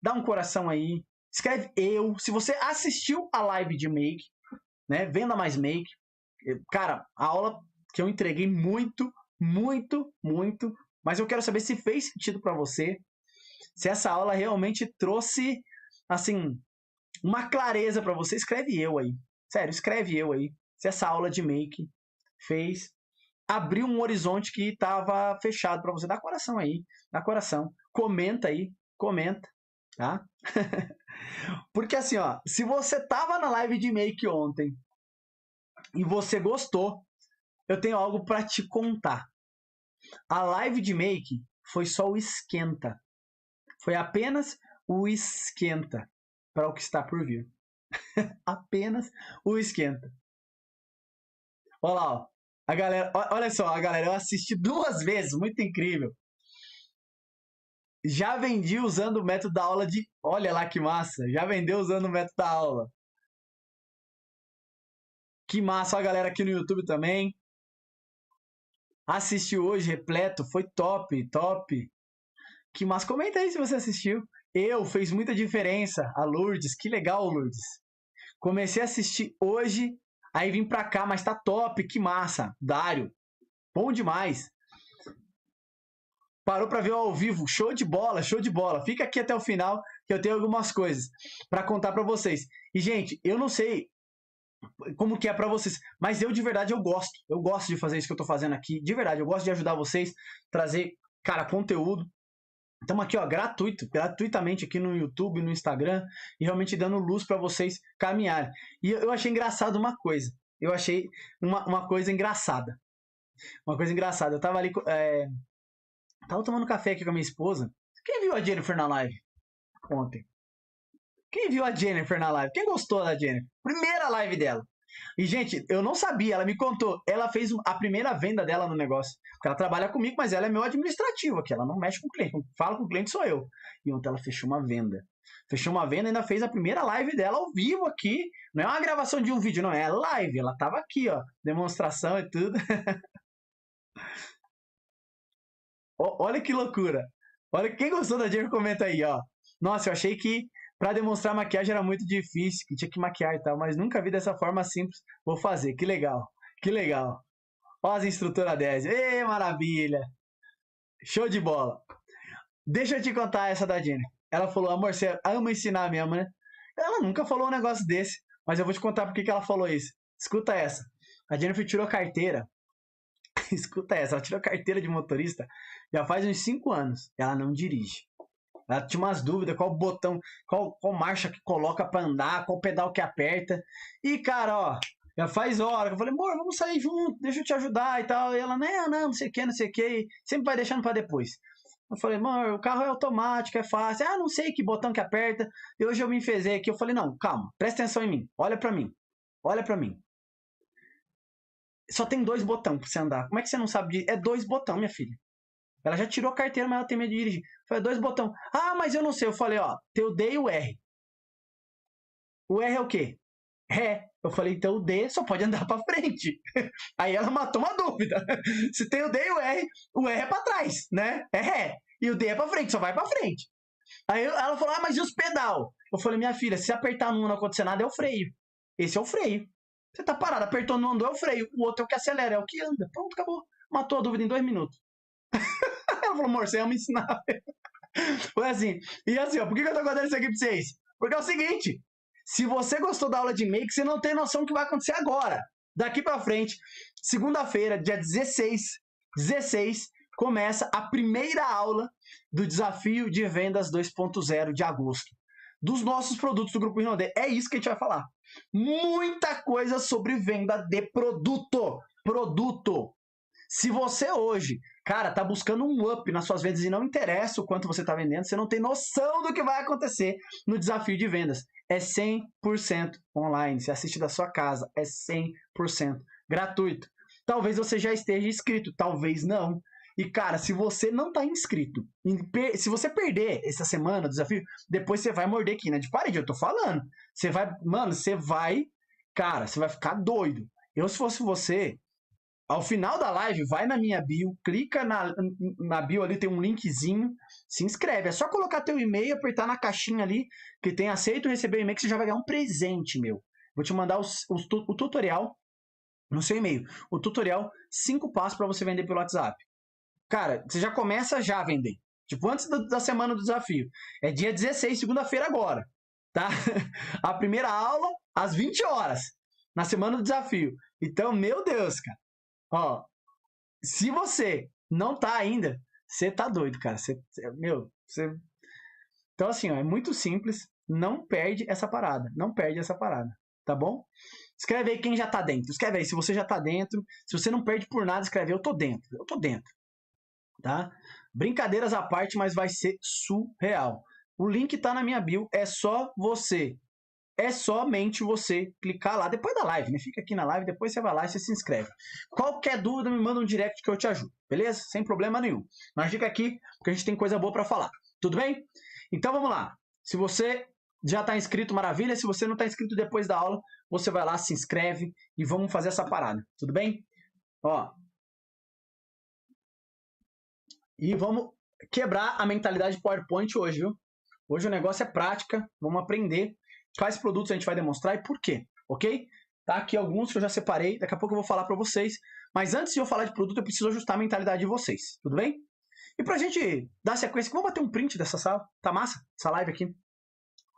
dá um coração aí. Escreve eu. Se você assistiu a live de Make, né? Venda mais Make. Cara, a aula que eu entreguei muito. Mas eu quero saber se fez sentido pra você. Se essa aula realmente trouxe, assim, uma clareza pra você. Escreve eu aí. Sério, escreve eu aí. Se essa aula de Make fez abrir um horizonte que estava fechado para você. Dá coração aí. Dá coração. Comenta aí. Comenta. Tá? Porque assim, ó. Se você tava na live de Make ontem e você gostou, eu tenho algo para te contar. A live de Make foi só o esquenta. Foi apenas o esquenta para o que está por vir. Apenas o esquenta. Olha lá, ó. A galera, olha só, a galera, eu assisti 2 vezes, muito incrível. Já vendi usando o método da aula de... Olha lá que massa, já vendeu usando o método da aula. Que massa, ó, a galera aqui no YouTube também. Assistiu hoje, repleto, foi top. Que massa, comenta aí se você assistiu. Fez muita diferença. A Lourdes, que legal, Lourdes. Comecei a assistir hoje, aí vim pra cá, mas tá top, que massa. Dário, bom demais. Parou pra ver ao vivo, show de bola. Fica aqui até o final que eu tenho algumas coisas pra contar pra vocês. E, gente, eu não sei como que é pra vocês, mas eu de verdade eu gosto. Eu gosto de fazer isso que eu tô fazendo aqui, de verdade. Eu gosto de ajudar vocês, trazer, cara, conteúdo. Estamos aqui, ó, gratuitamente aqui no YouTube, no Instagram, e realmente dando luz para vocês caminharem. E eu achei engraçado uma coisa. Eu achei uma coisa engraçada. Uma coisa engraçada. Eu tava ali, tava tomando café aqui com a minha esposa. Quem viu a Jennifer na live ontem? Quem viu a Jennifer na live? Quem gostou da Jennifer? Primeira live dela. E, gente, eu não sabia, ela me contou. Ela fez a primeira venda dela no negócio. Porque ela trabalha comigo, mas ela é meu administrativo aqui. Ela não mexe com o cliente. Quem fala com o cliente sou eu. E ontem ela fechou uma venda. Fechou uma venda e ainda fez a primeira live dela ao vivo aqui. Não é uma gravação de um vídeo, não. É live. Ela tava aqui, ó. Demonstração e tudo. Olha que loucura. Olha, quem gostou da Jennifer, comenta aí, ó. Nossa, eu achei que para demonstrar maquiagem era muito difícil, que tinha que maquiar e tal, mas nunca vi dessa forma simples. Vou fazer, que legal, que legal. Ó as instrutoras 10, ê, maravilha. Show de bola. Deixa eu te contar essa da Jennifer. Ela falou, amor, você ama ensinar mesmo, né? Ela nunca falou um negócio desse, mas eu vou te contar por que ela falou isso. Escuta essa. A Jennifer tirou carteira. Escuta essa, ela tirou carteira de motorista já faz uns 5 anos. Ela não dirige. Ela tinha umas dúvidas, qual botão, qual marcha que coloca pra andar, qual pedal que aperta. E, cara, ó, já faz hora. Eu falei, amor, vamos sair junto, deixa eu te ajudar e tal. E ela, não sei o que, não sei o que. Sempre vai deixando pra depois. Eu falei, amor, o carro é automático, é fácil. Ah, não sei que botão que aperta. E hoje eu me enfezei aqui. Eu falei, não, calma, presta atenção em mim. Olha pra mim. Olha pra mim. Só tem 2 botões pra você andar. Como é que você não sabe disso? É 2 botões, minha filha. Ela já tirou a carteira, mas ela tem medo de dirigir. Eu falei, 2 botões. Ah, mas eu não sei. Eu falei, ó, tem o D e o R. O R é o quê? Ré. Eu falei, então o D só pode andar pra frente. Aí ela matou uma dúvida. Se tem o D e o R é pra trás, né? É ré. E o D é pra frente, só vai pra frente. Aí ela falou, ah, mas e os pedal? Eu falei, minha filha, se apertar num não acontecer nada, é o freio. Esse é o freio. Você tá parado, apertou, não andou, é o freio. O outro é o que acelera, é o que anda. Pronto, acabou. Matou a dúvida em 2 minutos. Ela falou, amor, você ama ensinar. Foi assim. E assim, ó, por que eu tô contando isso aqui pra vocês? Porque é o seguinte, se você gostou da aula de make, você não tem noção do que vai acontecer agora. Daqui pra frente, segunda-feira, dia 16, começa a primeira aula do Desafio de Vendas 2.0 de agosto. Dos nossos produtos do Grupo Rinode. É isso que a gente vai falar. Muita coisa sobre venda de produto. Produto. Se você hoje, cara, tá buscando um up nas suas vendas e não interessa o quanto você tá vendendo, você não tem noção do que vai acontecer no Desafio de Vendas. É 100% online. Você assiste da sua casa. É 100% gratuito. Talvez você já esteja inscrito, talvez não. E, cara, se você não tá inscrito, se você perder essa semana o desafio, depois você vai morder aqui, né? De parede, eu tô falando. Você vai, mano, cara, você vai ficar doido. Eu, se fosse você, ao final da live, vai na minha bio, clica na bio ali, tem um linkzinho, se inscreve. É só colocar teu e-mail, apertar na caixinha ali, que tem aceito receber e-mail, que você já vai ganhar um presente, meu. Vou te mandar o tutorial no seu e-mail. O tutorial, 5 passos para você vender pelo WhatsApp. Cara, você já começa já a vender. Tipo, antes da semana do desafio. É dia 16, segunda-feira agora. Tá? A primeira aula, às 20 horas. Na semana do desafio. Então, meu Deus, cara. Ó, se você não tá ainda, você tá doido, cara. Então, assim, ó, é muito simples. Não perde essa parada. Não perde essa parada. Tá bom? Escreve aí quem já tá dentro. Escreve aí se você já tá dentro. Se você não perde por nada, escreve eu tô dentro. Eu tô dentro. Tá? Brincadeiras à parte, mas vai ser surreal. O link tá na minha bio, é somente você clicar lá depois da live, né? Fica aqui na live, depois você vai lá e você se inscreve. Qualquer dúvida, me manda um direct que eu te ajudo, beleza? Sem problema nenhum. Mas fica aqui, porque a gente tem coisa boa para falar. Tudo bem? Então vamos lá. Se você já tá inscrito, maravilha. Se você não tá inscrito depois da aula, você vai lá, se inscreve e vamos fazer essa parada. Tudo bem? Ó. E vamos quebrar a mentalidade PowerPoint hoje, viu? Hoje o negócio é prática, vamos aprender quais produtos a gente vai demonstrar e por quê, ok? Tá aqui alguns que eu já separei, daqui a pouco eu vou falar para vocês. Mas antes de eu falar de produto, eu preciso ajustar a mentalidade de vocês, tudo bem? E pra gente dar sequência, vamos bater um print dessa sala, tá massa? Essa live aqui.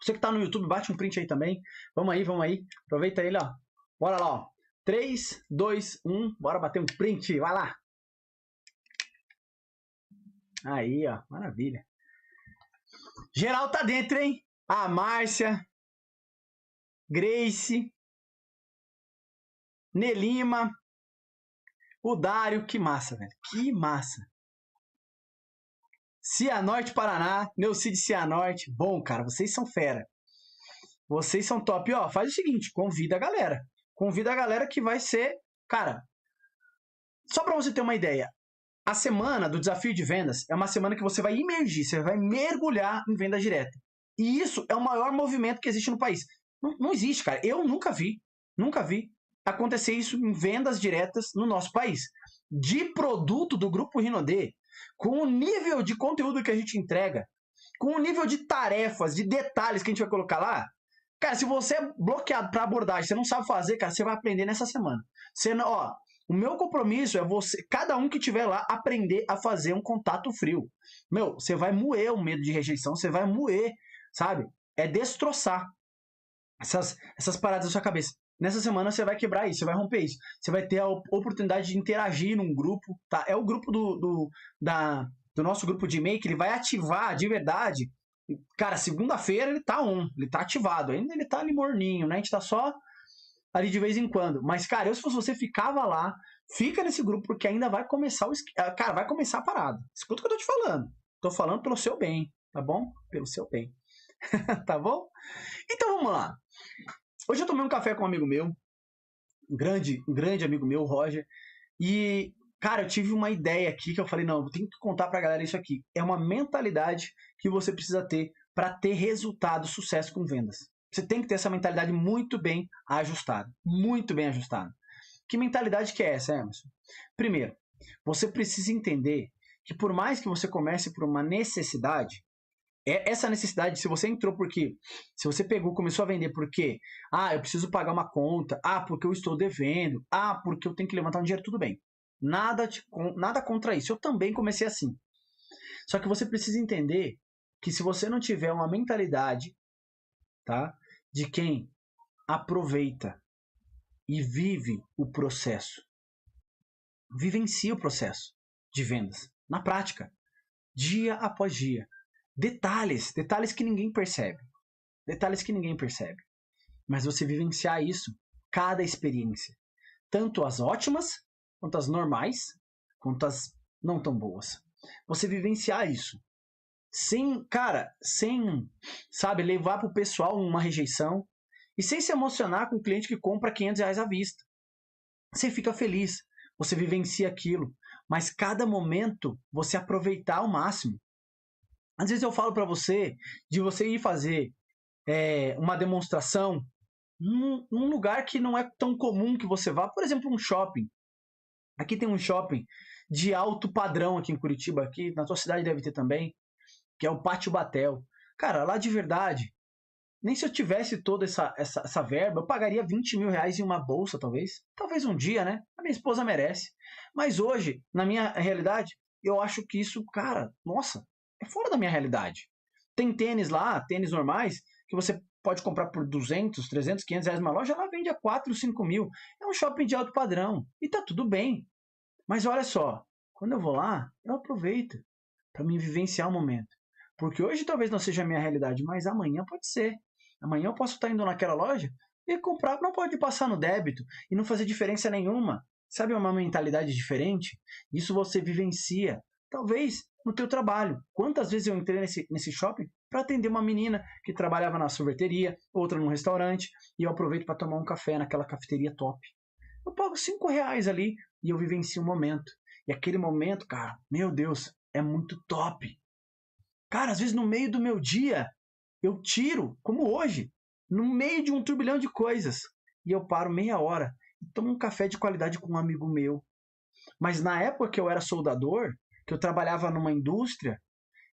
Você que tá no YouTube, bate um print aí também. Vamos aí. Aproveita ele, ó. Bora lá, ó. 3, 2, 1, bora bater um print, vai lá. Aí, ó, maravilha. Geral tá dentro, hein? A Márcia, Grace, Nelima, o Dário, que massa, velho. Que massa. Cianorte, Paraná, Neucide Cianorte. Bom, cara, vocês são fera. Vocês são top. E, ó, faz o seguinte, convida a galera. Convida a galera que vai ser... Cara, só pra você ter uma ideia, a semana do desafio de vendas é uma semana que você vai imergir, você vai mergulhar em venda direta. E isso é o maior movimento que existe no país. Não existe, cara. Eu nunca vi acontecer isso em vendas diretas no nosso país. De produto do Grupo Rinode, com o nível de conteúdo que a gente entrega, com o nível de tarefas, de detalhes que a gente vai colocar lá, cara, se você é bloqueado para abordagem, você não sabe fazer, cara, você vai aprender nessa semana. Você, ó, O meu compromisso é você, cada um que estiver lá, aprender a fazer um contato frio. Meu, você vai moer o medo de rejeição, você vai moer, sabe? É destroçar essas paradas da sua cabeça. Nessa semana você vai quebrar isso, você vai romper isso. Você vai ter a oportunidade de interagir num grupo, tá? É o grupo do nosso grupo de e-mail que ele vai ativar de verdade. Cara, segunda-feira ele tá ele tá ativado. Ainda ele tá ali morninho, né? A gente tá só ali de vez em quando. Mas, cara, eu se fosse você, ficava lá, fica nesse grupo, porque ainda vai começar cara, vai começar a parada. Escuta o que eu tô te falando. Tô falando pelo seu bem, tá bom? Pelo seu bem. Tá bom? Então vamos lá. Hoje eu tomei um café com um amigo meu, um grande amigo meu, o Roger, e, cara, eu tive uma ideia aqui que eu falei, não, eu tenho que contar pra galera isso aqui. É uma mentalidade que você precisa ter para ter resultado, sucesso com vendas. Você tem que ter essa mentalidade muito bem ajustada. Muito bem ajustada. Que mentalidade que é essa, Emerson? Primeiro, você precisa entender que por mais que você comece por uma necessidade, essa necessidade, se você entrou porque, se você pegou, começou a vender porque, eu preciso pagar uma conta, porque eu estou devendo, porque eu tenho que levantar um dinheiro, tudo bem. Nada contra isso. Eu também comecei assim. Só que você precisa entender que se você não tiver uma mentalidade, tá, de quem aproveita e vive o processo, vivencia o processo de vendas, na prática, dia após dia. Detalhes que ninguém percebe. Detalhes que ninguém percebe. Mas você vivenciar isso, cada experiência. Tanto as ótimas, quanto as normais, quanto as não tão boas. Você vivenciar isso. Sem, sabe, levar pro pessoal uma rejeição. E sem se emocionar com o cliente que compra R$500 à vista. Você fica feliz. Você vivencia aquilo. Mas cada momento, você aproveitar ao máximo. Às vezes eu falo para você de você ir fazer uma demonstração num lugar que não é tão comum que você vá. Por exemplo, um shopping. Aqui tem um shopping de alto padrão aqui em Curitiba. Aqui na tua cidade deve ter também. Que é o Pátio Batel. Cara, lá de verdade, nem se eu tivesse toda essa verba, eu pagaria R$20 mil em uma bolsa, talvez. Talvez um dia, né? A minha esposa merece. Mas hoje, na minha realidade, eu acho que isso, cara, nossa, é fora da minha realidade. Tem tênis lá, tênis normais, que você pode comprar por 200, 300, R$500 numa loja, ela vende a 4, 5 mil. É um shopping de alto padrão. E tá tudo bem. Mas olha só, quando eu vou lá, eu aproveito para me vivenciar o momento. Porque hoje talvez não seja a minha realidade, mas amanhã pode ser. Amanhã eu posso estar indo naquela loja e comprar, não pode passar no débito e não fazer diferença nenhuma. Sabe uma mentalidade diferente? Isso você vivencia. Talvez no teu trabalho. Quantas vezes eu entrei nesse shopping para atender uma menina que trabalhava na sorveteria, outra num restaurante, e eu aproveito para tomar um café naquela cafeteria top. Eu pago R$5 ali e eu vivencio um momento. E aquele momento, cara, meu Deus, é muito top. Cara, às vezes no meio do meu dia, eu tiro, como hoje, no meio de um turbilhão de coisas, e eu paro meia hora e tomo um café de qualidade com um amigo meu. Mas na época que eu era soldador, que eu trabalhava numa indústria,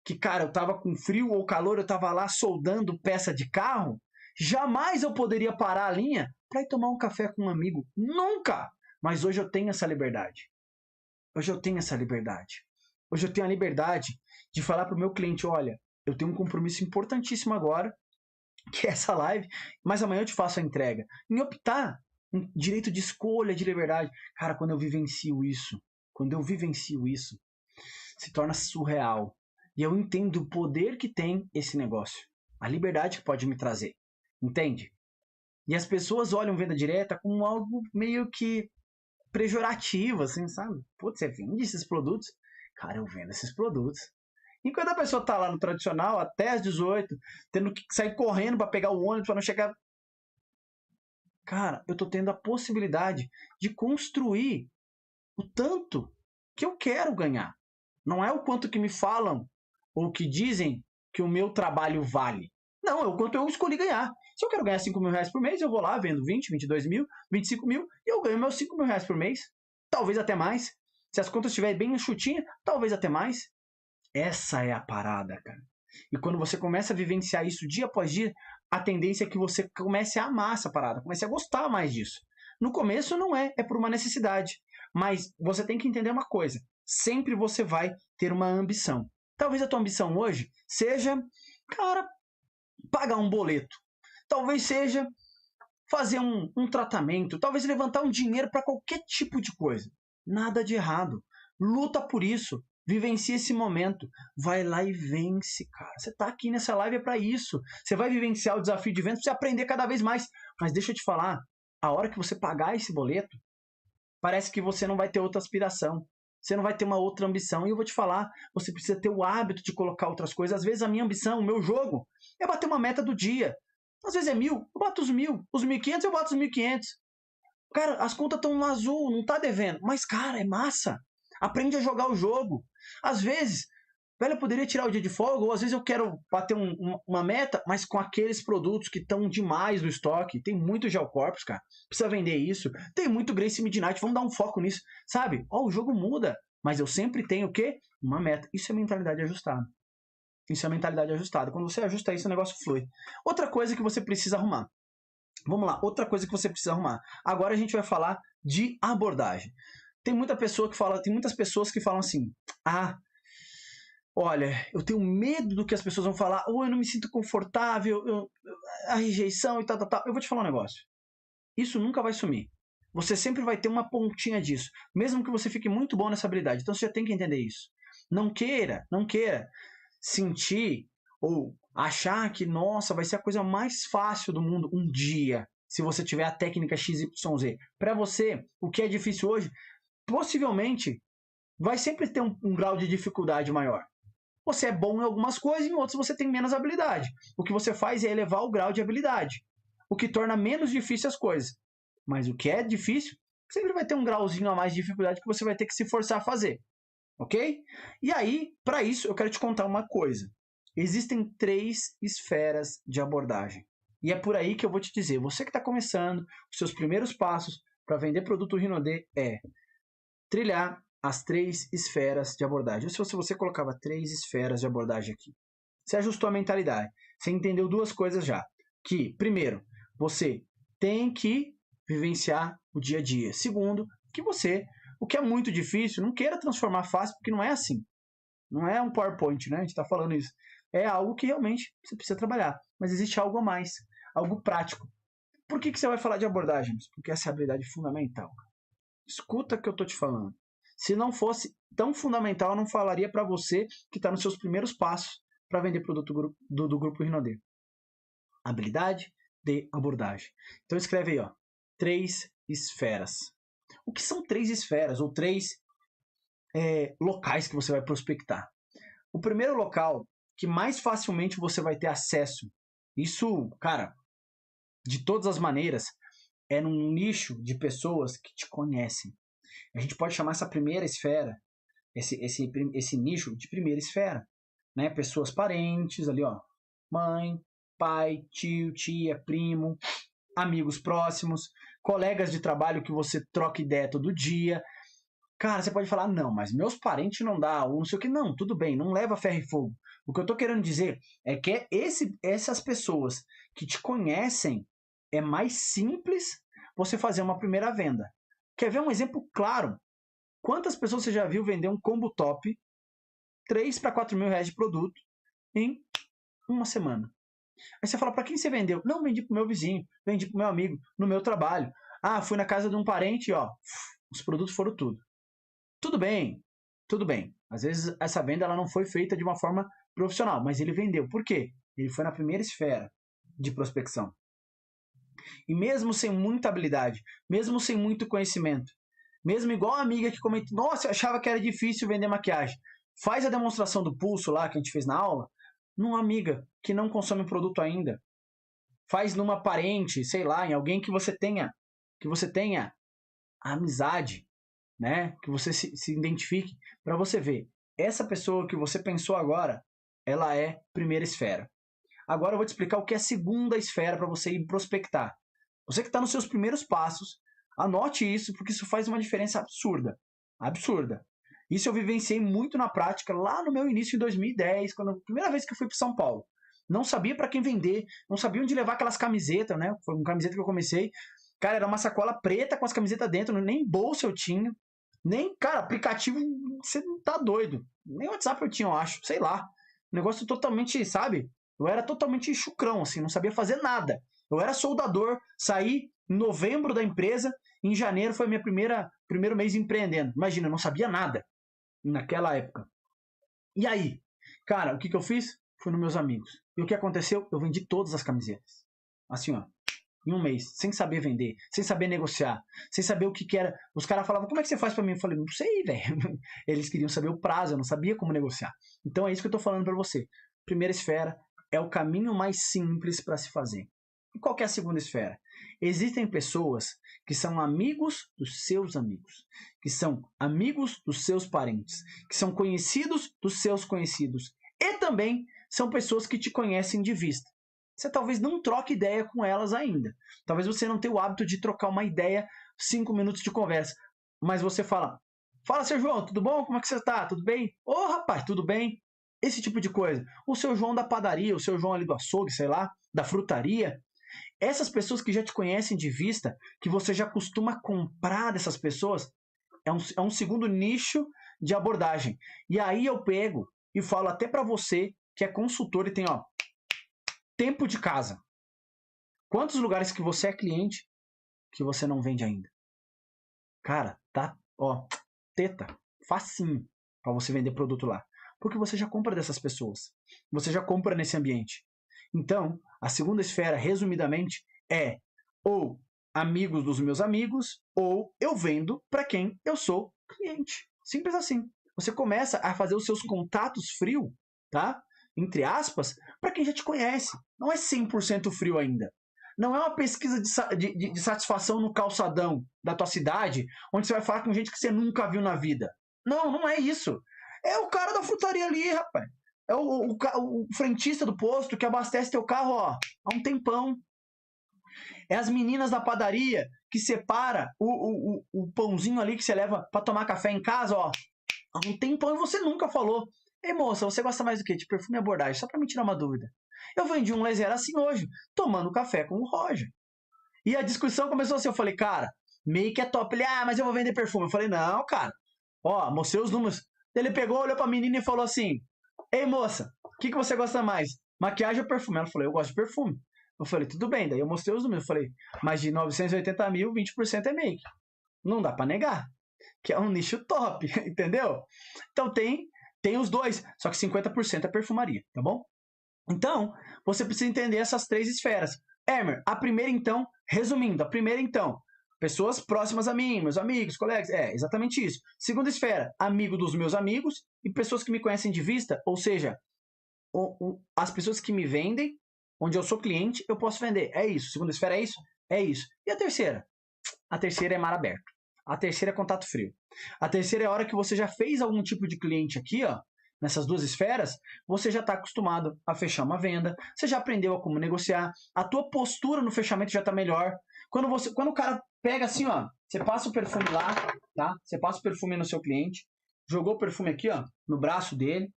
que, cara, eu tava com frio ou calor, eu tava lá soldando peça de carro, jamais eu poderia parar a linha para ir tomar um café com um amigo. Nunca! Mas hoje eu tenho essa liberdade. Hoje eu tenho essa liberdade. Hoje eu tenho a liberdade de falar para o meu cliente, olha, eu tenho um compromisso importantíssimo agora, que é essa live, mas amanhã eu te faço a entrega. Em optar, um direito de escolha, de liberdade. Cara, quando eu vivencio isso, se torna surreal. E eu entendo o poder que tem esse negócio. A liberdade que pode me trazer. Entende? E as pessoas olham venda direta como algo meio que pejorativo, assim, sabe? Putz, você vende esses produtos? Cara, eu vendo esses produtos. Enquanto a pessoa tá lá no tradicional, até às 18, tendo que sair correndo para pegar o ônibus para não chegar. Cara, eu tô tendo a possibilidade de construir o tanto que eu quero ganhar. Não é o quanto que me falam ou que dizem que o meu trabalho vale. Não, é o quanto eu escolhi ganhar. Se eu quero ganhar R$5 mil por mês, eu vou lá, vendo 20, 22 mil, 25 mil e eu ganho meus R$5 mil por mês. Talvez até mais. Se as contas estiverem bem enxutinhas, talvez até mais. Essa é a parada, cara. E quando você começa a vivenciar isso dia após dia, a tendência é que você comece a amar essa parada, comece a gostar mais disso. No começo não é por uma necessidade. Mas você tem que entender uma coisa. Sempre você vai ter uma ambição. Talvez a tua ambição hoje seja, cara, pagar um boleto. Talvez seja fazer um tratamento. Talvez levantar um dinheiro para qualquer tipo de coisa. Nada de errado. Luta por isso. Vivencie esse momento. Vai lá e vence, cara. Você tá aqui nessa live é para isso. Você vai vivenciar o desafio de vendas para você aprender cada vez mais. Mas deixa eu te falar, a hora que você pagar esse boleto, parece que você não vai ter outra aspiração. Você não vai ter uma outra ambição. E eu vou te falar, você precisa ter o hábito de colocar outras coisas. Às vezes a minha ambição, o meu jogo, é bater uma meta do dia. Às vezes é 1.000, eu bato os 1.000. Os 1.500, eu bato os 1.500. Cara, as contas estão no azul, não tá devendo. Mas, cara, é massa. Aprende a jogar o jogo. Às vezes, velho, eu poderia tirar o dia de folga, ou às vezes eu quero bater uma meta, mas com aqueles produtos que estão demais no estoque. Tem muito Gel Corpus, cara. Precisa vender isso. Tem muito Grace Midnight, vamos dar um foco nisso. Sabe? Ó, o jogo muda, mas eu sempre tenho o quê? Uma meta. Isso é mentalidade ajustada. Isso é mentalidade ajustada. Quando você ajusta isso, o negócio flui. Outra coisa que você precisa arrumar. Vamos lá, outra coisa que você precisa arrumar. Agora a gente vai falar de abordagem. Tem muitas pessoas que falam assim: ah, olha, eu tenho medo do que as pessoas vão falar, ou eu não me sinto confortável, a rejeição e tal. Eu vou te falar um negócio. Isso nunca vai sumir. Você sempre vai ter uma pontinha disso, mesmo que você fique muito bom nessa habilidade. Então você já tem que entender isso. Não queira sentir ou achar que, nossa, vai ser a coisa mais fácil do mundo um dia, se você tiver a técnica XYZ. Para você, o que é difícil hoje, possivelmente, vai sempre ter um grau de dificuldade maior. Você é bom em algumas coisas, em outras você tem menos habilidade. O que você faz é elevar o grau de habilidade, o que torna menos difícil as coisas. Mas o que é difícil, sempre vai ter um grauzinho a mais de dificuldade que você vai ter que se forçar a fazer. Ok? E aí, para isso, eu quero te contar uma coisa. Existem 3 esferas de abordagem. E é por aí que eu vou te dizer. Você que está começando, os seus primeiros passos para vender produto Rinode é trilhar as 3 esferas de abordagem. Ou se você colocava 3 esferas de abordagem aqui. Você ajustou a mentalidade. Você entendeu 2 coisas já. Que, primeiro, você tem que vivenciar o dia a dia. Segundo, que você, o que é muito difícil, não queira transformar fácil, porque não é assim. Não é um PowerPoint, né? A gente está falando isso. É algo que realmente você precisa trabalhar. Mas existe algo a mais, algo prático. Por que você vai falar de abordagens? Porque essa é a habilidade fundamental. Escuta o que eu estou te falando. Se não fosse tão fundamental, eu não falaria para você que está nos seus primeiros passos para vender produto do Grupo Rinode. Habilidade de abordagem. Então escreve aí, ó, 3 esferas. O que são 3 esferas ou 3 locais que você vai prospectar? O primeiro local que mais facilmente você vai ter acesso, isso, cara, de todas as maneiras, é num nicho de pessoas que te conhecem. A gente pode chamar essa primeira esfera, esse nicho de primeira esfera, né? Pessoas parentes ali, ó, mãe, pai, tio, tia, primo, amigos próximos, colegas de trabalho que você troca ideia todo dia. Cara, você pode falar, não, mas meus parentes não dá, ou não sei o que. Não, tudo bem, não leva ferro e fogo. O que eu tô querendo dizer é que essas pessoas que te conhecem, é mais simples você fazer uma primeira venda. Quer ver um exemplo claro? Quantas pessoas você já viu vender um combo top, 3 para 4 mil reais de produto, em uma semana? Aí você fala, para quem você vendeu? Não, vendi pro meu vizinho, vendi pro meu amigo, no meu trabalho. Ah, fui na casa de um parente, ó, os produtos foram tudo. Tudo bem. Às vezes essa venda ela não foi feita de uma forma profissional, mas ele vendeu. Por quê? Ele foi na primeira esfera de prospecção. E mesmo sem muita habilidade, mesmo sem muito conhecimento, mesmo igual a amiga que comentou, nossa, eu achava que era difícil vender maquiagem. Faz a demonstração do pulso lá que a gente fez na aula, numa amiga que não consome o produto ainda. Faz numa parente, sei lá, em alguém que você tenha amizade, né? Que você se identifique, para você ver. Essa pessoa que você pensou agora, ela é primeira esfera. Agora eu vou te explicar o que é segunda esfera para você ir prospectar. Você que está nos seus primeiros passos, anote isso, porque isso faz uma diferença absurda. Absurda. Isso eu vivenciei muito na prática lá no meu início em 2010, quando a primeira vez que eu fui para São Paulo. Não sabia para quem vender, não sabia onde levar aquelas camisetas, né? Foi uma camiseta que eu comecei. Cara, era uma sacola preta com as camisetas dentro, nem bolsa eu tinha. Nem, cara, aplicativo, você não tá doido. Nem WhatsApp eu tinha, eu acho, sei lá. Um negócio totalmente, sabe? Eu era totalmente chucrão, assim, não sabia fazer nada. Eu era soldador, saí em novembro da empresa, em janeiro foi minha primeiro mês empreendendo. Imagina, eu não sabia nada naquela época. E aí? Cara, o que eu fiz? Fui nos meus amigos. E o que aconteceu? Eu vendi todas as camisetas. Assim, ó. Em um mês, sem saber vender, sem saber negociar, sem saber o que era. Os caras falavam, como é que você faz pra mim? Eu falei, não sei, velho. Eles queriam saber o prazo, eu não sabia como negociar. Então é isso que eu tô falando pra você. Primeira esfera é o caminho mais simples para se fazer. E qual que é a segunda esfera? Existem pessoas que são amigos dos seus amigos, que são amigos dos seus parentes, que são conhecidos dos seus conhecidos e também são pessoas que te conhecem de vista. Você talvez não troque ideia com elas ainda. Talvez você não tenha o hábito de trocar uma ideia, 5 minutos de conversa. Mas você fala, seu João, tudo bom? Como é que você tá? Tudo bem? Ô, rapaz, tudo bem? Esse tipo de coisa. O seu João da padaria, o seu João ali do açougue, sei lá, da frutaria. Essas pessoas que já te conhecem de vista, que você já costuma comprar dessas pessoas, é um segundo nicho de abordagem. E aí eu pego e falo até para você que é consultor e tem, ó, tempo de casa. Quantos lugares que você é cliente que você não vende ainda? Cara, tá, ó, teta, facinho para você vender produto lá. Porque você já compra dessas pessoas. Você já compra nesse ambiente. Então, a segunda esfera, resumidamente, é ou amigos dos meus amigos, ou eu vendo para quem eu sou cliente. Simples assim. Você começa a fazer os seus contatos frio, tá? Entre aspas, para quem já te conhece. Não é 100% frio ainda. Não é uma pesquisa de satisfação no calçadão da tua cidade, onde você vai falar com gente que você nunca viu na vida. Não, não é isso. É o cara da frutaria ali, rapaz. É o frentista do posto que abastece teu carro, ó, há um tempão. É as meninas da padaria que separa o pãozinho ali que você leva para tomar café em casa, ó, há um tempão e você nunca falou. Ei, moça, você gosta mais do quê? De perfume e abordagem? Só para me tirar uma dúvida. Eu vendi um laser assim hoje, tomando café com o Roger. E a discussão começou assim, eu falei, cara, meio que é top. Ele, mas eu vou vender perfume. Eu falei, não, cara. Ó, mostrei os números. Ele pegou, olhou pra menina e falou assim, ei, moça, o que você gosta mais? Maquiagem ou perfume? Ela falou, eu gosto de perfume. Eu falei, tudo bem. Daí eu mostrei os números. Eu falei, mas de 980 mil, 20% é make. Não dá pra negar. Que é um nicho top, entendeu? Então tem os dois, só que 50% é perfumaria, tá bom? Então, você precisa entender essas três esferas. Hermer, a primeira então, resumindo, a primeira então, pessoas próximas a mim, meus amigos, colegas, é exatamente isso. Segunda esfera, amigo dos meus amigos e pessoas que me conhecem de vista, ou seja, as pessoas que me vendem, onde eu sou cliente, eu posso vender. É isso. Segunda esfera é isso? É isso. E a terceira? A terceira é mar aberto. A terceira é contato frio. A terceira é a hora que você já fez algum tipo de cliente aqui, ó, nessas duas esferas, você já está acostumado a fechar uma venda, você já aprendeu a como negociar, a tua postura no fechamento já está melhor. Quando o cara pega assim, ó, você passa o perfume lá, tá? Você passa o perfume no seu cliente, jogou o perfume aqui, ó, no braço dele,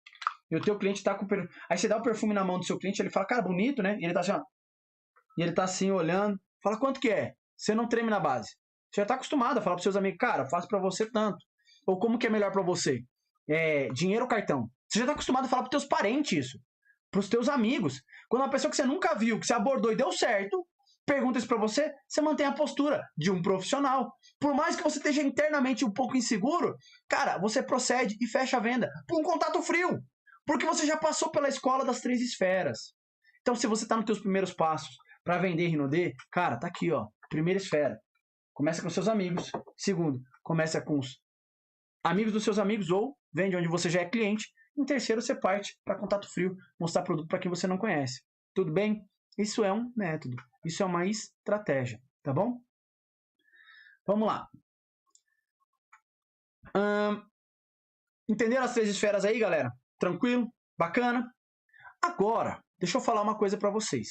e o teu cliente tá com o perfume. Aí você dá o perfume na mão do seu cliente, ele fala, cara, bonito, né? E ele tá assim, ó. E ele tá assim, olhando. Fala, quanto que é? Você não treme na base. Você já tá acostumado a falar pros seus amigos, cara, eu faço pra você tanto. Ou como que é melhor pra você? Dinheiro ou cartão? Você já tá acostumado a falar pros teus parentes isso. Pros teus amigos. Quando uma pessoa que você nunca viu, que você abordou e deu certo, pergunta isso pra você, você mantém a postura de um profissional. Por mais que você esteja internamente um pouco inseguro, cara, você procede e fecha a venda por um contato frio. Porque você já passou pela escola das três esferas. Então, se você está nos teus primeiros passos para vender Rinode, cara, tá aqui, ó. Primeira esfera. Começa com seus amigos. Segundo, começa com os amigos dos seus amigos ou vende onde você já é cliente. Em terceiro, você parte para contato frio, mostrar produto para quem você não conhece. Tudo bem? Isso é um método. Isso é uma estratégia, tá bom? Vamos lá. Entenderam as três esferas aí, galera? Tranquilo? Bacana? Agora, deixa eu falar uma coisa para vocês.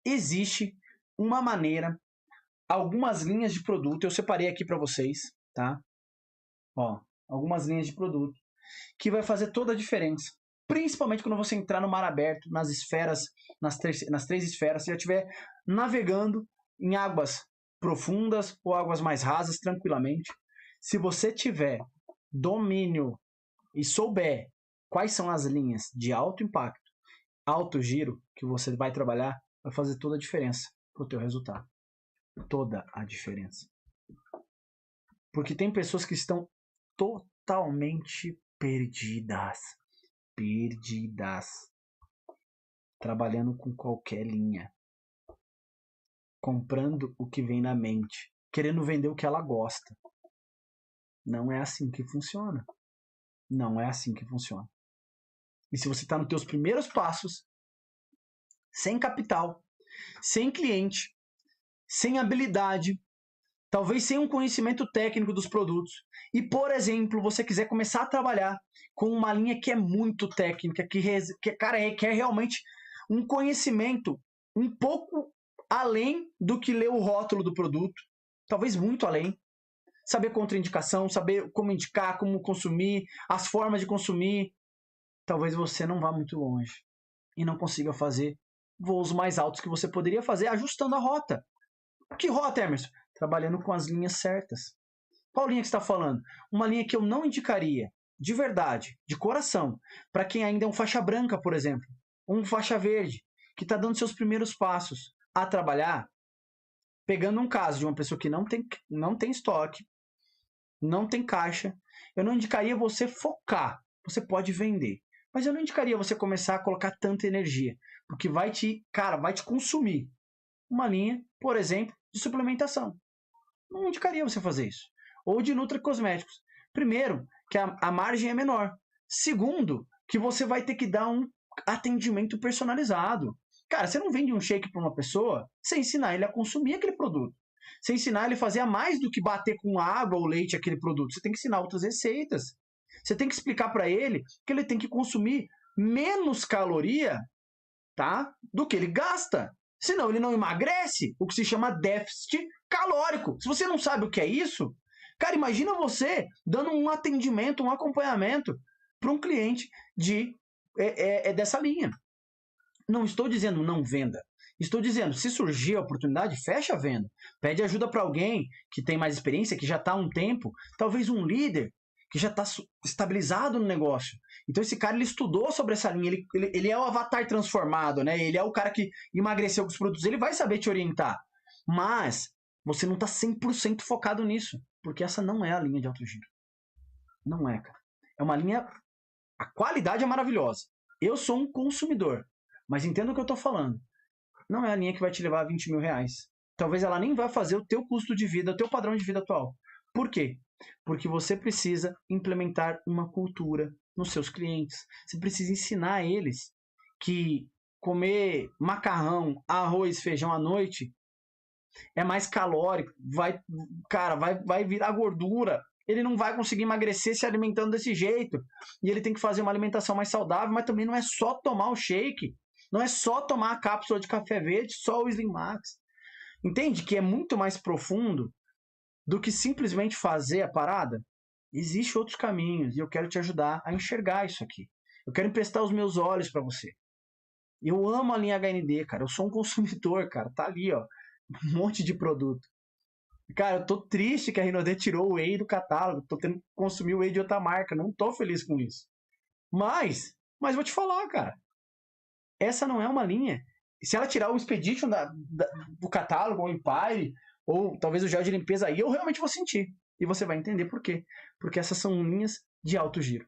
Existe uma maneira, algumas linhas de produto, eu separei aqui para vocês, tá? Algumas linhas de produto que vai fazer toda a diferença. Principalmente quando você entrar no mar aberto, nas esferas, nas três esferas, se já estiver navegando em águas profundas ou águas mais rasas, tranquilamente. Se você tiver domínio e souber quais são as linhas de alto impacto, alto giro que você vai trabalhar, vai fazer toda a diferença para o teu resultado. Toda a diferença. Porque tem pessoas que estão totalmente perdidas. Trabalhando com qualquer linha. Comprando o que vem na mente. Querendo vender o que ela gosta. Não é assim que funciona. Não é assim que funciona. E se você está nos teus primeiros passos, sem capital, sem cliente, sem habilidade, talvez sem um conhecimento técnico dos produtos, e, por exemplo, você quiser começar a trabalhar com uma linha que é muito técnica, cara, requer realmente um conhecimento um pouco além do que ler o rótulo do produto, talvez muito além, saber contraindicação, saber como indicar, como consumir, as formas de consumir, talvez você não vá muito longe e não consiga fazer voos mais altos que você poderia fazer ajustando a rota. Que rota, Emerson? Trabalhando com as linhas certas. Qual linha que você está falando? Uma linha que eu não indicaria, de verdade, de coração, para quem ainda é um faixa branca, por exemplo, ou um faixa verde, que está dando seus primeiros passos a trabalhar, pegando um caso de uma pessoa que não tem estoque, não tem caixa, eu não indicaria você focar. Você pode vender, mas eu não indicaria você começar a colocar tanta energia, porque vai te consumir. Uma linha, por exemplo, de suplementação. Não indicaria você fazer isso. Ou de nutracosméticos. Primeiro, que a margem é menor. Segundo, que você vai ter que dar um atendimento personalizado. Cara, você não vende um shake para uma pessoa sem ensinar ele a consumir aquele produto. Sem ensinar ele a fazer mais do que bater com água ou leite aquele produto. Você tem que ensinar outras receitas. Você tem que explicar para ele que ele tem que consumir menos caloria, tá, do que ele gasta. Senão ele não emagrece, o que se chama déficit calórico. Se você não sabe o que é isso, cara, imagina você dando um atendimento, um acompanhamento para um cliente dessa linha. Não estou dizendo não venda. Estou dizendo, se surgir a oportunidade, fecha a venda. Pede ajuda para alguém que tem mais experiência, que já está há um tempo, talvez um líder que já está estabilizado no negócio. Então esse cara ele estudou sobre essa linha, ele é o avatar transformado, né? Ele é o cara que emagreceu com os produtos, ele vai saber te orientar. Mas você não está 100% focado nisso, porque essa não é a linha de alto giro. Não é, cara. É uma linha... A qualidade é maravilhosa. Eu sou um consumidor, mas entenda o que eu estou falando. Não é a linha que vai te levar a 20 mil reais. Talvez ela nem vá fazer o teu custo de vida, o teu padrão de vida atual. Por quê? Porque você precisa implementar uma cultura nos seus clientes. Você precisa ensinar eles que comer macarrão, arroz, feijão à noite é mais calórico, vai virar gordura. Ele não vai conseguir emagrecer se alimentando desse jeito. E ele tem que fazer uma alimentação mais saudável, mas também não é só tomar o shake. Não é só tomar a cápsula de café verde, só o Slim Max. Entende que é muito mais profundo do que simplesmente fazer a parada? Existem outros caminhos e eu quero te ajudar a enxergar isso aqui. Eu quero emprestar os meus olhos para você. Eu amo a linha HND, cara. Eu sou um consumidor, cara. Tá ali, ó. Um monte de produto. Cara, eu tô triste que a Rinode tirou o Whey do catálogo. Tô tendo que consumir o Whey de outra marca. Não tô feliz com isso. Mas vou te falar, cara. Essa não é uma linha. Se ela tirar o Expedition do catálogo, ou o Empire, ou talvez o gel de limpeza, aí eu realmente vou sentir. E você vai entender por quê. Porque essas são linhas de alto giro.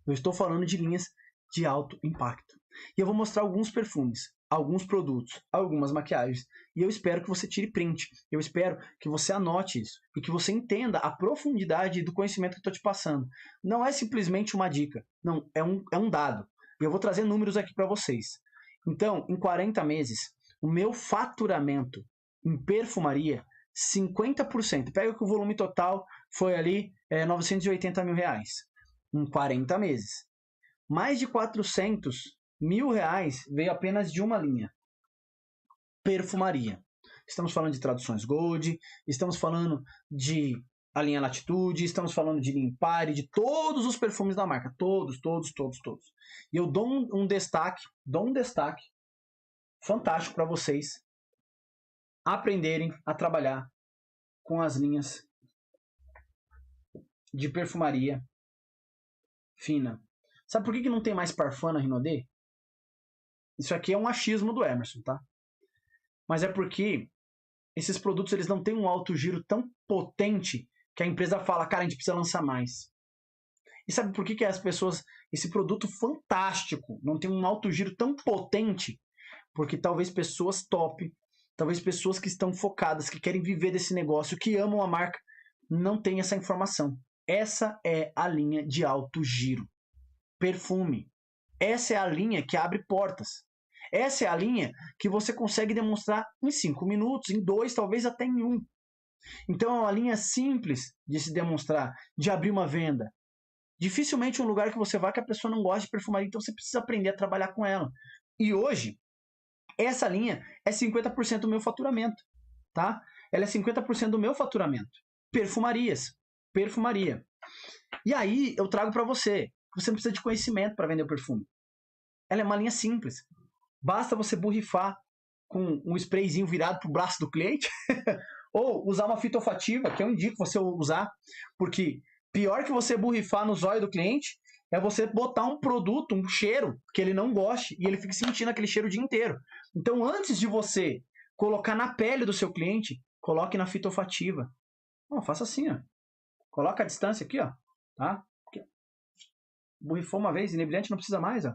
Eu estou falando de linhas de alto impacto. E eu vou mostrar alguns perfumes, alguns produtos, algumas maquiagens. E eu espero que você tire print. Eu espero que você anote isso. E que você entenda a profundidade do conhecimento que eu estou te passando. Não é simplesmente uma dica. Não, é um dado. E eu vou trazer números aqui para vocês. Então, em 40 meses, o meu faturamento em perfumaria, 50%. Pega que o volume total foi ali 980 mil reais. Em 40 meses. Mais de 400 mil reais veio apenas de uma linha. Perfumaria. Estamos falando de traduções Gold, estamos falando de a linha Latitude, estamos falando de Empire, de todos os perfumes da marca. Todos. E eu dou um destaque fantástico para vocês aprenderem a trabalhar com as linhas de perfumaria fina. Sabe por que não tem mais parfum na Rinodê? Isso aqui é um achismo do Emerson, tá? Mas é porque esses produtos eles não têm um alto giro tão potente que a empresa fala, cara, a gente precisa lançar mais. E sabe por que as pessoas, esse produto fantástico, não tem um alto giro tão potente? Porque talvez pessoas top, talvez pessoas que estão focadas, que querem viver desse negócio, que amam a marca, não têm essa informação. Essa é a linha de alto giro. Perfume. Essa é a linha que abre portas. Essa é a linha que você consegue demonstrar em 5 minutos, em 2, talvez até em 1. Então é uma linha simples de se demonstrar, de abrir uma venda. Dificilmente um lugar que você vai que a pessoa não gosta de perfumaria, então você precisa aprender a trabalhar com ela. E hoje, essa linha é 50% do meu faturamento, tá? Ela é 50% do meu faturamento. Perfumarias. Perfumaria. E aí eu trago para você. Você não precisa de conhecimento para vender o perfume. Ela é uma linha simples. Basta você borrifar com um sprayzinho virado para o braço do cliente ou usar uma fita olfativa, que eu indico você usar, porque pior que você borrifar no zóio do cliente é você botar um produto, um cheiro que ele não goste e ele fique sentindo aquele cheiro o dia inteiro. Então, antes de você colocar na pele do seu cliente, coloque na fita olfativa. Faça assim, ó. Coloca a distância aqui, ó. Tá? Borrifou uma vez, inebriante não precisa mais, ó.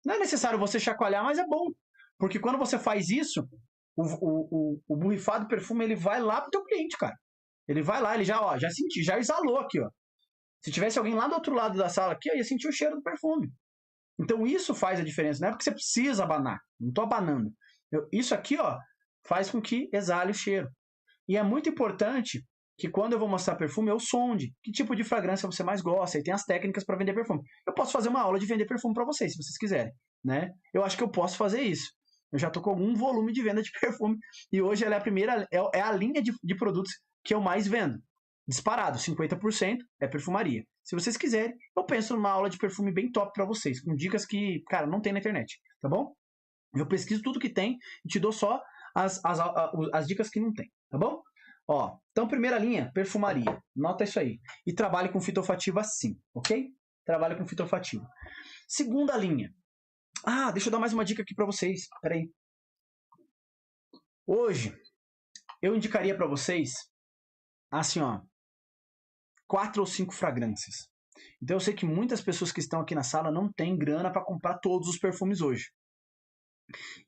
Não é necessário você chacoalhar, mas é bom. Porque quando você faz isso, o borrifado perfume, ele vai lá pro teu cliente, cara. Ele vai lá, ele já sentiu, já exalou aqui, ó. Se tivesse alguém lá do outro lado da sala aqui, ó, ia sentir o cheiro do perfume. Então isso faz a diferença. Não é porque você precisa abanar. Não tô abanando. Isso aqui, ó, faz com que exale o cheiro. E é muito importante que quando eu vou mostrar perfume, eu sonde que tipo de fragrância você mais gosta, e tem as técnicas para vender perfume. Eu posso fazer uma aula de vender perfume para vocês, se vocês quiserem, né? Eu acho que eu posso fazer isso. Eu já tô com algum volume de venda de perfume, e hoje ela é a primeira, é a linha de produtos que eu mais vendo. Disparado, 50% é perfumaria. Se vocês quiserem, eu penso numa aula de perfume bem top para vocês, com dicas que, cara, não tem na internet, tá bom? Eu pesquiso tudo que tem e te dou só as dicas que não tem, tá bom? Ó, então, primeira linha, perfumaria. Nota isso aí. E trabalhe com fita olfativa sim, ok? Trabalhe com fita olfativa. Segunda linha. Deixa eu dar mais uma dica aqui para vocês. Peraí. Hoje, eu indicaria para vocês, assim, ó, 4 ou 5 fragrâncias. Então, eu sei que muitas pessoas que estão aqui na sala não têm grana para comprar todos os perfumes hoje.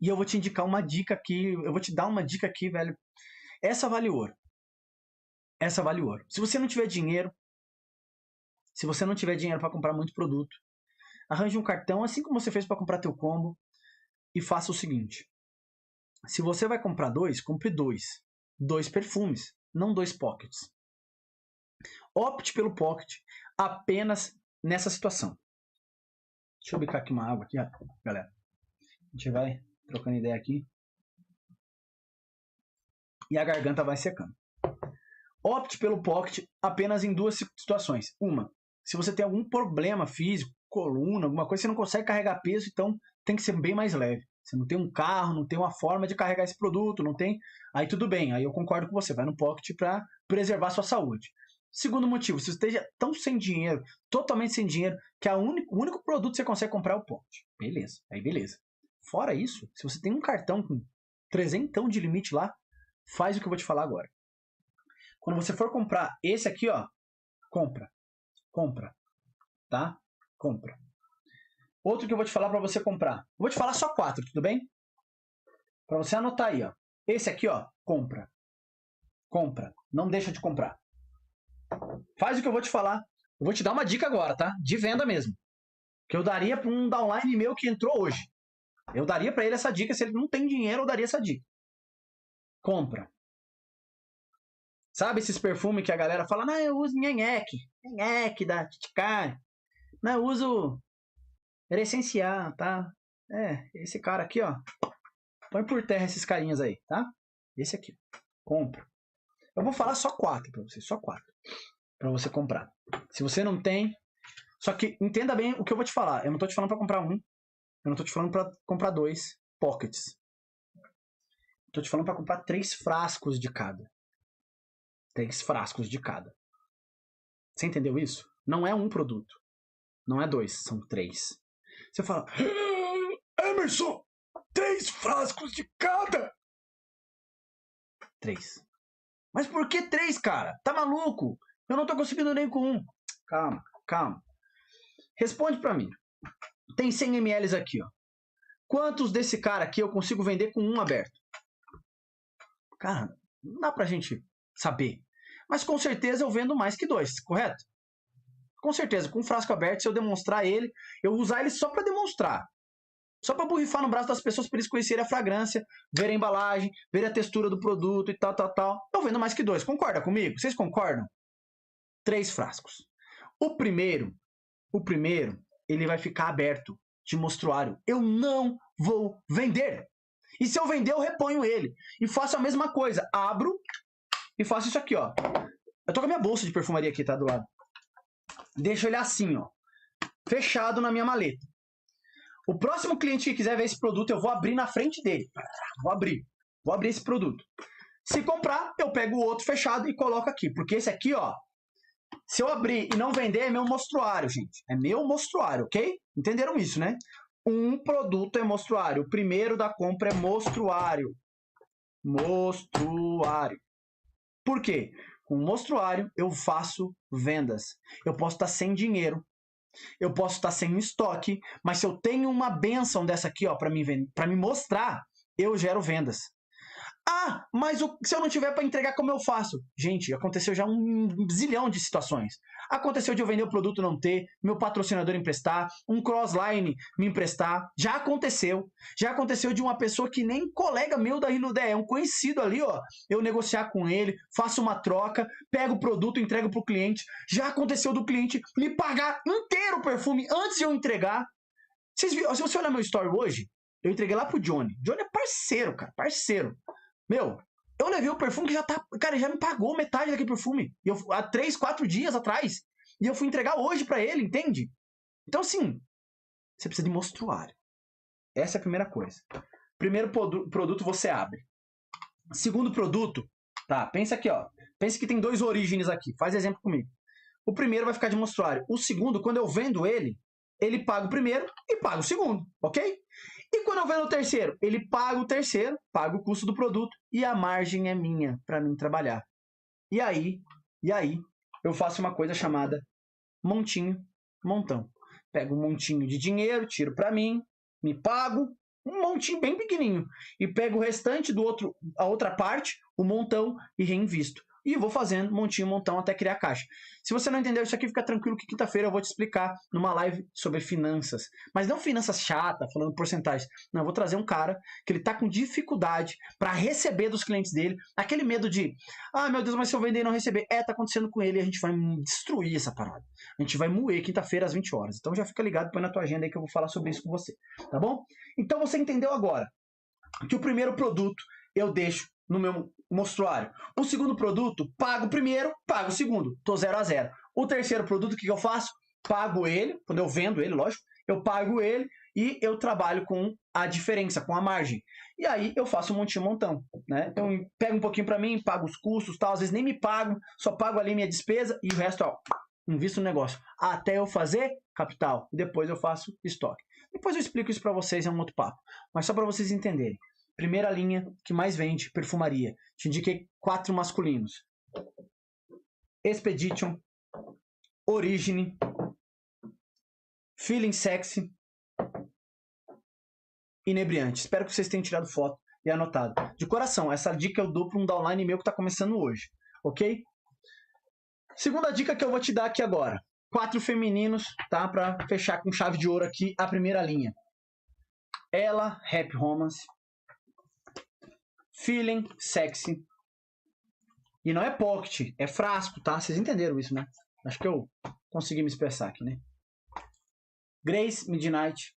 E eu vou te indicar uma dica aqui, eu vou te dar uma dica aqui, velho. Essa vale ouro. Essa vale ouro. Se você não tiver dinheiro para comprar muito produto, arranje um cartão, assim como você fez para comprar teu combo, e faça o seguinte. Se você vai comprar 2, compre 2. 2 perfumes, não 2 pockets. Opte pelo pocket apenas nessa situação. Deixa eu bicar aqui uma água aqui, galera. A gente vai trocando ideia aqui. E a garganta vai secando. Opte pelo pocket apenas em 2 situações. Uma, se você tem algum problema físico, coluna, alguma coisa, você não consegue carregar peso, então tem que ser bem mais leve. Você não tem um carro, não tem uma forma de carregar esse produto, não tem... Aí tudo bem, aí eu concordo com você, vai no pocket para preservar sua saúde. Segundo motivo, se você esteja tão sem dinheiro, totalmente sem dinheiro, que o único produto que você consegue comprar é o pocket. Beleza, aí beleza. Fora isso, se você tem um cartão com 300 de limite lá, faz o que eu vou te falar agora. Quando você for comprar esse aqui, ó, compra, tá? Compra. Outro que eu vou te falar para você comprar. Eu vou te falar só 4, tudo bem? Para você anotar aí, ó. Esse aqui, ó, compra. Não deixa de comprar. Faz o que eu vou te falar. Eu vou te dar uma dica agora, tá? De venda mesmo. Que eu daria para um downline meu que entrou hoje. Eu daria para ele essa dica. Se ele não tem dinheiro, eu daria essa dica. Compra. Sabe esses perfumes que a galera fala, não, eu uso Nhenheque da Titicária. Não, eu uso Essencial, tá? Esse cara aqui, ó. Põe por terra esses carinhas aí, tá? Esse aqui. Compra. Eu vou falar só 4 para você, só 4. Para você comprar. Se você não tem... Só que entenda bem o que eu vou te falar. Eu não tô te falando para comprar 1. Eu não tô te falando para comprar 2 pockets. Tô te falando para comprar 3 frascos de cada. 3 frascos de cada. Você entendeu isso? Não é um produto. Não é 2, são 3. Você fala, Emerson, 3 frascos de cada. 3. Mas por que 3, cara? Tá maluco? Eu não tô conseguindo nem com um. Calma, calma. Responde pra mim. Tem 100 ml aqui, ó. Quantos desse cara aqui eu consigo vender com um aberto? Cara, não dá pra gente saber. Mas com certeza eu vendo mais que 2, correto? Com certeza, com um frasco aberto, se eu demonstrar ele, eu usar ele só pra demonstrar. Só pra borrifar no braço das pessoas para eles conhecerem a fragrância, verem a embalagem, verem a textura do produto e tal, tal, tal. Eu vendo mais que 2. Concorda comigo? Vocês concordam? 3 frascos. O primeiro, ele vai ficar aberto de mostruário. Eu não vou vender. E se eu vender, eu reponho ele. E faço a mesma coisa. Abro e faço isso aqui, ó. Eu tô com a minha bolsa de perfumaria aqui, tá? Do lado. Deixo ele assim, ó. Fechado na minha maleta. O próximo cliente que quiser ver esse produto, eu vou abrir na frente dele. Vou abrir esse produto. Se comprar, eu pego o outro fechado e coloco aqui. Porque esse aqui, ó, se eu abrir e não vender, é meu mostruário, gente. É meu mostruário, ok? Entenderam isso, né? Um produto é mostruário. O primeiro da compra é mostruário. Mostruário. Por quê? Com mostruário, eu faço vendas. Eu posso estar sem dinheiro. Eu posso estar sem estoque, mas se eu tenho uma bênção dessa aqui, ó, para me mostrar, eu gero vendas. Ah, mas se eu não tiver para entregar, como eu faço? Gente, aconteceu já um zilhão de situações. Aconteceu de eu vender o produto e não ter, meu patrocinador emprestar, um crossline me emprestar. Já aconteceu. Já aconteceu de uma pessoa que nem colega meu da Riludé, é um conhecido ali, ó. Eu negociar com ele, faço uma troca, pego o produto, entrego pro cliente. Já aconteceu do cliente me pagar inteiro o perfume antes de eu entregar. Se você olhar meu story hoje, eu entreguei lá pro Johnny. Johnny é parceiro, cara, parceiro. Meu, eu levei o perfume que já tá... Cara, ele já me pagou metade daquele perfume. Há 3, 4 dias atrás. E eu fui entregar hoje pra ele, entende? Então, assim, você precisa de mostruário. Essa é a primeira coisa. Primeiro produto você abre. Segundo produto, tá? Pensa aqui, ó. Pensa que tem 2 origens aqui. Faz exemplo comigo. O primeiro vai ficar de mostruário. O segundo, quando eu vendo ele paga o primeiro e paga o segundo, ok? E quando eu vendo o terceiro? Ele paga o terceiro, paga o custo do produto e a margem é minha para mim trabalhar. E aí, eu faço uma coisa chamada montinho, montão. Pego um montinho de dinheiro, tiro para mim, me pago, um montinho bem pequenininho. E pego o restante a outra parte, o montão, e reinvisto. E vou fazendo montinho, montão, até criar caixa. Se você não entendeu isso aqui, fica tranquilo que quinta-feira eu vou te explicar numa live sobre finanças. Mas não finanças chatas, falando porcentagens. Não, eu vou trazer um cara que ele tá com dificuldade para receber dos clientes dele. Aquele medo de, ah, meu Deus, mas se eu vender e não receber. Tá acontecendo com ele e a gente vai destruir essa parada. A gente vai moer quinta-feira às 20 horas. Então já fica ligado, põe na tua agenda aí que eu vou falar sobre isso com você. Tá bom? Então você entendeu agora que o primeiro produto eu deixo no meu mostruário. O segundo produto, pago o primeiro, pago o segundo. Tô 0 a 0. O terceiro produto, o que eu faço? Pago ele, quando eu vendo ele, lógico, eu pago ele e eu trabalho com a diferença, com a margem. E aí eu faço um montinho montão, né? Então pego um pouquinho para mim, pago os custos, tal, às vezes nem me pago, só pago ali minha despesa e o resto, ó, invisto no negócio. Até eu fazer capital, e depois eu faço estoque. Depois eu explico isso para vocês, é um outro papo. Mas só para vocês entenderem. Primeira linha que mais vende, perfumaria. Te indiquei 4 masculinos. Expedition, Origine, Feeling Sexy, Inebriante. Espero que vocês tenham tirado foto e anotado. De coração, essa dica eu dou para um downline meu que está começando hoje. Ok? Segunda dica que eu vou te dar aqui agora. 4 femininos, tá? Para fechar com chave de ouro aqui a primeira linha. Ela, Rap Romance. Feeling Sexy. E não é pocket, é frasco, tá? Vocês entenderam isso, né? Acho que eu consegui me expressar aqui, né? Grace, Midnight.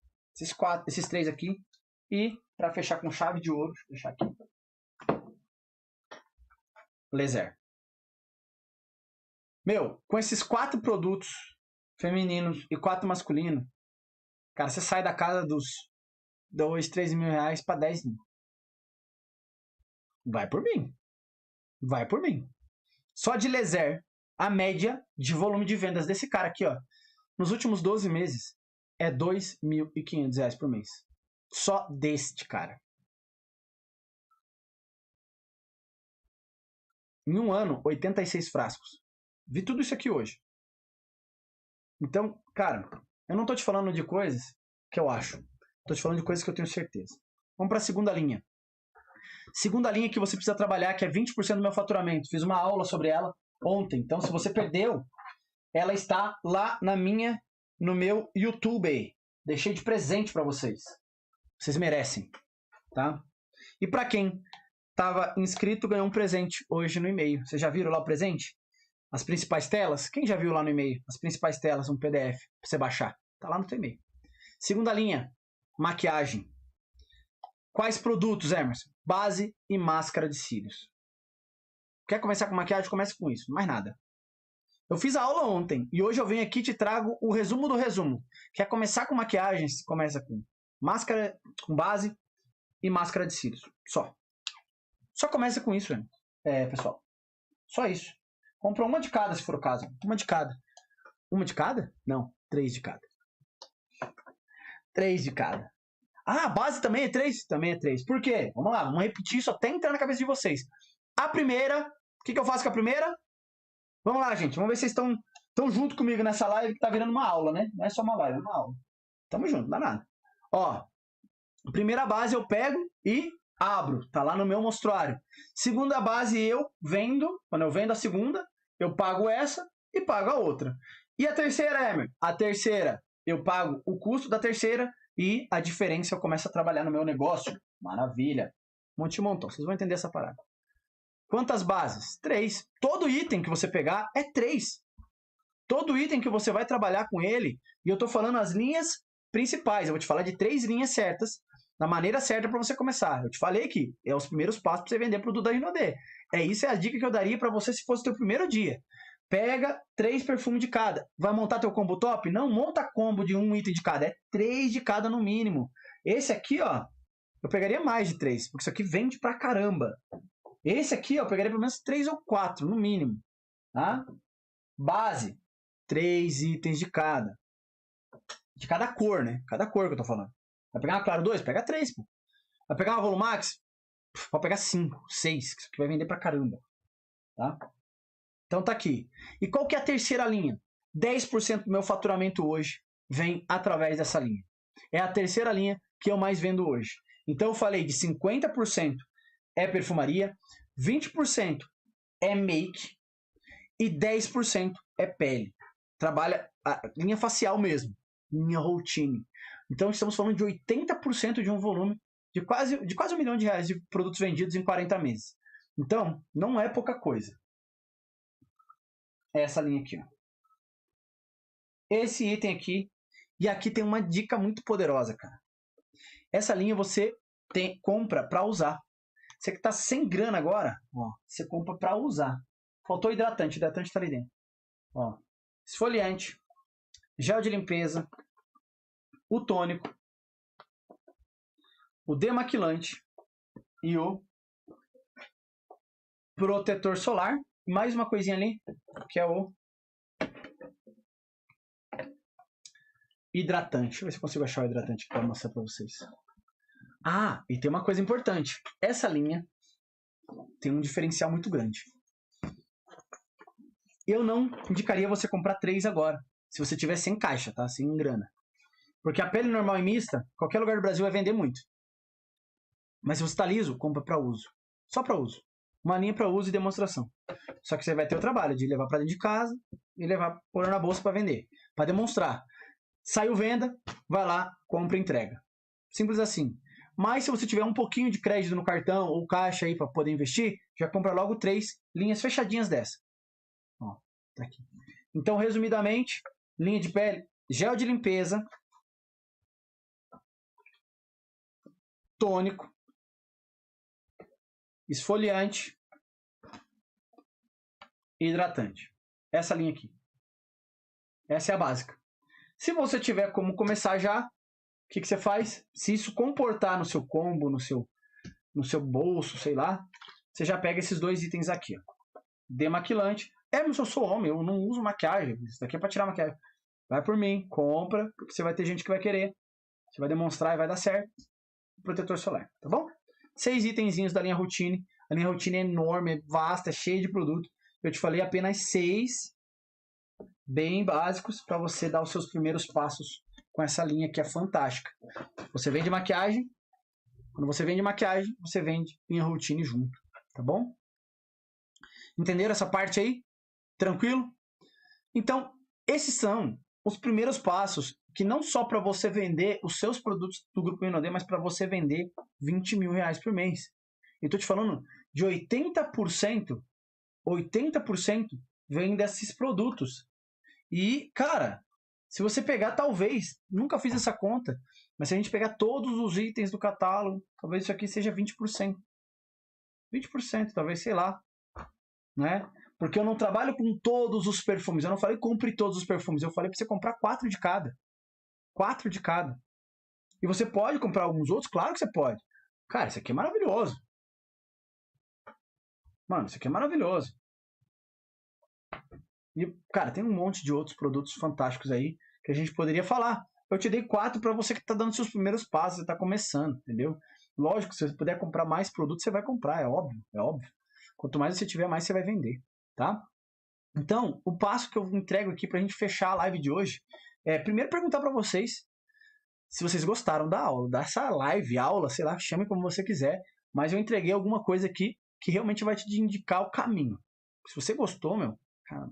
Esses 3 aqui. E, para fechar com chave de ouro, deixa eu deixar aqui. Laser. Meu, com esses 4 produtos femininos e 4 masculinos, cara, você sai da casa dos 2, 3 mil reais para 10 mil. vai por mim. Vai por mim. Só de laser, a média de volume de vendas desse cara aqui, ó, nos últimos 12 meses, é R$ 2.500 por mês. Só deste cara. Em um ano, 86 frascos. Vi tudo isso aqui hoje. Então, cara, eu não tô te falando de coisas que eu acho. Tô te falando de coisas que eu tenho certeza. Vamos para a segunda linha. Segunda linha que você precisa trabalhar, que é 20% do meu faturamento. Fiz uma aula sobre ela ontem. Então, se você perdeu, ela está lá no meu YouTube. Deixei de presente para vocês. Vocês merecem, tá? E para quem estava inscrito, ganhou um presente hoje no e-mail. Vocês já viram lá o presente? As principais telas? Quem já viu lá no e-mail? As principais telas, um PDF para você baixar. Tá lá no teu e-mail. Segunda linha, maquiagem. Quais produtos, Emerson? Base e máscara de cílios. Quer começar com maquiagem? Comece com isso, mais nada. Eu fiz a aula ontem e hoje eu venho aqui e te trago o resumo do resumo. Quer começar com maquiagem? Começa com máscara, com base e máscara de cílios. Só começa com isso, pessoal. Só isso. Compra uma de cada, se for o caso. Uma de cada. Uma de cada? Não, 3 de cada. 3 de cada. Ah, a base também é 3? Também é 3. Por quê? Vamos lá, vamos repetir isso até entrar na cabeça de vocês. A primeira, o que eu faço com a primeira? Vamos lá, gente. Vamos ver se vocês estão junto comigo nessa live que tá virando uma aula, né? Não é só uma live, é uma aula. Tamo junto, não dá nada. Ó, a primeira base eu pego e abro. Tá lá no meu mostruário. Segunda base eu vendo. Quando eu vendo a segunda, eu pago essa e pago a outra. E a terceira, Emer? A terceira, eu pago o custo da terceira e a diferença eu começo a trabalhar no meu negócio. Maravilha. Monte montão. Vocês vão entender essa parada. Quantas bases? 3. Todo item que você pegar é 3. Todo item que você vai trabalhar com ele, e eu tô falando as linhas principais. Eu vou te falar de 3 linhas certas, da maneira certa para você começar. Eu te falei que é os primeiros passos para você vender produto da Rinode. Isso é a dica que eu daria para você se fosse o teu primeiro dia. Pega 3 perfumes de cada. Vai montar teu combo top? Não monta combo de um item de cada. É 3 de cada no mínimo. Esse aqui, ó, eu pegaria mais de 3, porque isso aqui vende pra caramba. Esse aqui, ó, eu pegaria pelo menos 3 ou 4, no mínimo. Tá? Base, 3 itens de cada. De cada cor, né? Cada cor que eu tô falando. Vai pegar uma Claro 2? Pega 3, pô. Vai pegar uma Volumax? Pode pegar 5, 6, que isso aqui vai vender pra caramba. Tá? Então tá aqui. E qual que é a terceira linha? 10% do meu faturamento hoje vem através dessa linha. É a terceira linha que eu mais vendo hoje. Então eu falei de 50% é perfumaria, 20% é make e 10% é pele. Trabalha a linha facial mesmo, linha routine. Então estamos falando de 80% de um volume de quase R$1 milhão de produtos vendidos em 40 meses. Então, não é pouca coisa. É essa linha aqui, ó. Esse item aqui. E aqui tem uma dica muito poderosa, cara. Essa linha você compra para usar. Você que tá sem grana agora, ó, você compra para usar. Faltou hidratante. Hidratante tá ali dentro. Ó, esfoliante, gel de limpeza, o tônico, o demaquilante e o protetor solar. Mais uma coisinha ali, que é o hidratante. Deixa eu ver se eu consigo achar o hidratante para mostrar para vocês. Ah, e tem uma coisa importante. Essa linha tem um diferencial muito grande. Eu não indicaria você comprar 3 agora, se você tiver sem caixa, tá? Sem grana. Porque a pele normal e mista, qualquer lugar do Brasil vai vender muito. Mas se você está liso, compra para uso. Só para uso. Uma linha para uso e demonstração. Só que você vai ter o trabalho de levar para dentro de casa e levar pôr na bolsa para vender. Para demonstrar. Saiu venda, vai lá, compra e entrega. Simples assim. Mas se você tiver um pouquinho de crédito no cartão ou caixa aí para poder investir, já compra logo 3 linhas fechadinhas dessa. Ó, tá aqui. Então, resumidamente, linha de pele, gel de limpeza, tônico, esfoliante e hidratante. Essa linha aqui. Essa é a básica. Se você tiver como começar já, o que você faz? Se isso comportar no seu combo, no seu bolso, sei lá, você já pega esses 2 itens aqui, ó. Demaquilante. Mas eu sou homem, eu não uso maquiagem. Isso daqui é pra tirar maquiagem. Vai por mim, compra, porque você vai ter gente que vai querer. Você vai demonstrar e vai dar certo. Protetor solar, tá bom? 6 itenzinhos da linha Routine. A linha Routine é enorme, é vasta, é cheia de produto. Eu te falei apenas 6 bem básicos para você dar os seus primeiros passos com essa linha que é fantástica. Você vende maquiagem. Quando você vende maquiagem, você vende linha Routine junto, tá bom? Entenderam essa parte aí? Tranquilo? Então, esses são os primeiros passos que não só para você vender os seus produtos do Grupo Rinode, mas para você vender 20 mil reais por mês. Eu estou te falando de 80% vem desses produtos. E, cara, se você pegar, talvez, nunca fiz essa conta, mas se a gente pegar todos os itens do catálogo, talvez isso aqui seja 20%. 20%, talvez, sei lá. Né? Porque eu não trabalho com todos os perfumes. Eu não falei compre todos os perfumes. Eu falei para você comprar 4 de cada. 4 de cada. E você pode comprar alguns outros? Claro que você pode. Cara, isso aqui é maravilhoso. Mano, isso aqui é maravilhoso. E, cara, tem um monte de outros produtos fantásticos aí que a gente poderia falar. Eu te dei 4 para você que está dando seus primeiros passos, você está começando, entendeu? Lógico, se você puder comprar mais produtos, você vai comprar, é óbvio, é óbvio. Quanto mais você tiver, mais você vai vender, tá? Então, o passo que eu entrego aqui para a gente fechar a live de hoje é, primeiro, perguntar para vocês se vocês gostaram da aula, dessa live, aula, sei lá, chame como você quiser, mas eu entreguei alguma coisa aqui que realmente vai te indicar o caminho. Se você gostou, meu, cara,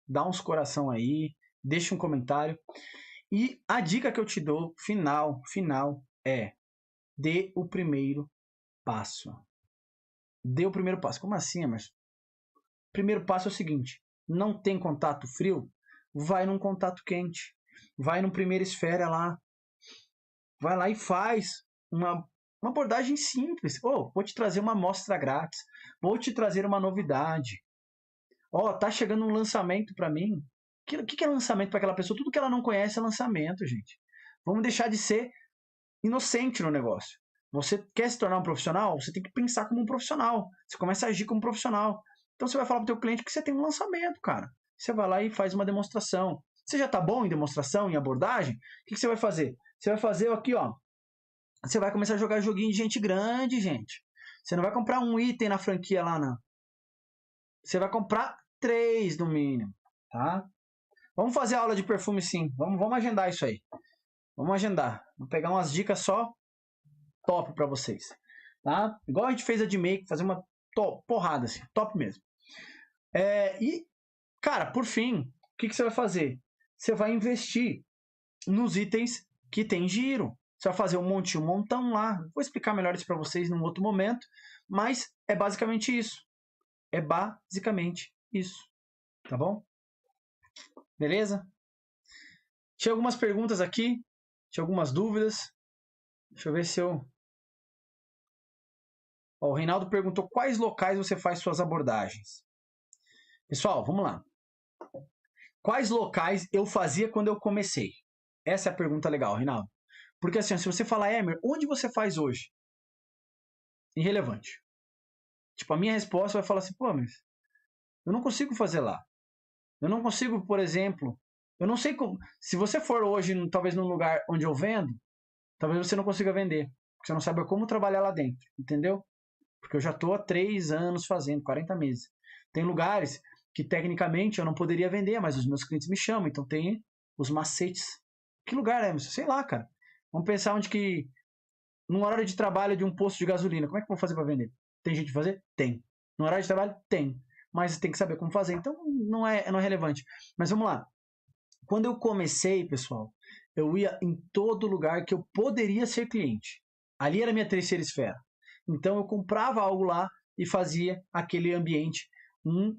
dá uns coração aí, deixa um comentário. E a dica que eu te dou, final, é dê o primeiro passo. Dê o primeiro passo. Como assim, Emerson? Primeiro passo é o seguinte, não tem contato frio? Vai num contato quente. Vai num primeira esfera lá. Vai lá e faz uma abordagem simples. Oh, vou te trazer uma amostra grátis. Vou te trazer uma novidade. Ó, tá chegando um lançamento para mim. O que é lançamento para aquela pessoa? Tudo que ela não conhece é lançamento, gente. Vamos deixar de ser inocente no negócio. Você quer se tornar um profissional? Você tem que pensar como um profissional. Você começa a agir como um profissional. Então você vai falar para o teu cliente que você tem um lançamento, cara. Você vai lá e faz uma demonstração. Você já está bom em demonstração, em abordagem? O que você vai fazer? Você vai fazer aqui, ó. Você vai começar a jogar joguinho de gente grande, gente. Você não vai comprar um item na franquia lá, não. Você vai comprar 3 no mínimo, tá? Vamos fazer a aula de perfume sim. Vamos agendar isso aí. Vamos agendar. Vou pegar umas dicas só top para vocês, tá? Igual a gente fez a de make, fazer uma porrada assim, top mesmo. E, cara, por fim, o que você vai fazer? Você vai investir nos itens que tem giro. Você vai fazer um montão lá. Vou explicar melhor isso para vocês num outro momento, mas é basicamente isso. É basicamente isso, tá bom? Beleza? Tinha algumas perguntas aqui, tinha algumas dúvidas. Deixa eu ver se eu... Ó, o Reinaldo perguntou quais locais você faz suas abordagens. Pessoal, vamos lá. Quais locais eu fazia quando eu comecei? Essa é a pergunta legal, Reinaldo. Porque assim, se você falar, Emer, onde você faz hoje? Irrelevante. Tipo, a minha resposta vai falar assim, pô, mas eu não consigo fazer lá. Eu não consigo, por exemplo, eu não sei como... Se você for hoje, talvez num lugar onde eu vendo, talvez você não consiga vender. Porque você não sabe como trabalhar lá dentro, entendeu? Porque eu já estou há 3 anos fazendo, 40 meses. Tem lugares que tecnicamente eu não poderia vender, mas os meus clientes me chamam, então tem os macetes. Que lugar é, sei lá, cara. Vamos pensar onde que, num horário de trabalho de um posto de gasolina, como é que eu vou fazer para vender? Tem gente de fazer? Tem. No horário de trabalho? Tem. Mas tem que saber como fazer, então não é relevante. Mas vamos lá. Quando eu comecei, pessoal, eu ia em todo lugar que eu poderia ser cliente. Ali era a minha terceira esfera. Então eu comprava algo lá e fazia aquele ambiente um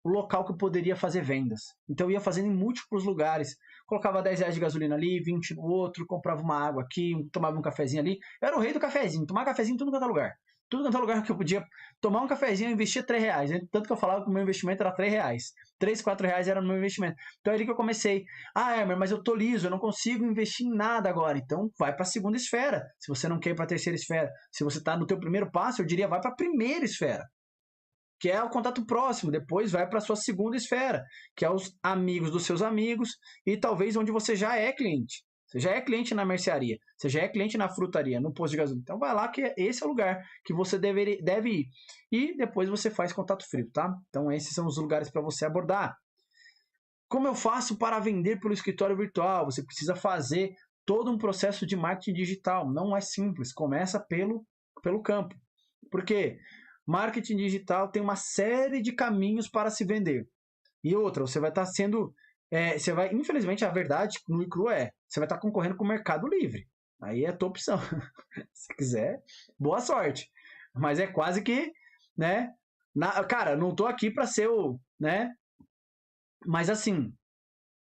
local que eu poderia fazer vendas. Então eu ia fazendo em múltiplos lugares. Colocava 10 reais de gasolina ali, 20 no outro, comprava uma água aqui, tomava um cafezinho ali. Eu era o rei do cafezinho, tomava cafezinho em tudo quanto é lugar. Tudo quanto é lugar que eu podia tomar um cafezinho, eu investia R$3, né? Tanto que eu falava que o meu investimento era R$3. R$3, R$4 era o meu investimento. Então é ali que eu comecei. Ah, Emer, mas eu tô liso, eu não consigo investir em nada agora. Então vai para a segunda esfera. Se você não quer ir para a terceira esfera, se você está no teu primeiro passo, eu diria vai para a primeira esfera, que é o contato próximo. Depois vai para a sua segunda esfera, que é os amigos dos seus amigos e talvez onde você já é cliente. Você já é cliente na mercearia, você já é cliente na frutaria, no posto de gasolina. Então vai lá que esse é o lugar que você deve ir. E depois você faz contato frio, tá? Então esses são os lugares para você abordar. Como eu faço para vender pelo escritório virtual? Você precisa fazer todo um processo de marketing digital. Não é simples, começa pelo campo. Por quê? Marketing digital tem uma série de caminhos para se vender. E outra, você vai estar sendo... infelizmente, a verdade, no e cru você vai estar concorrendo com o Mercado Livre. Aí é a tua opção. Se quiser, boa sorte. Mas é quase que, né? Cara, não tô aqui para ser o, né? Mas assim,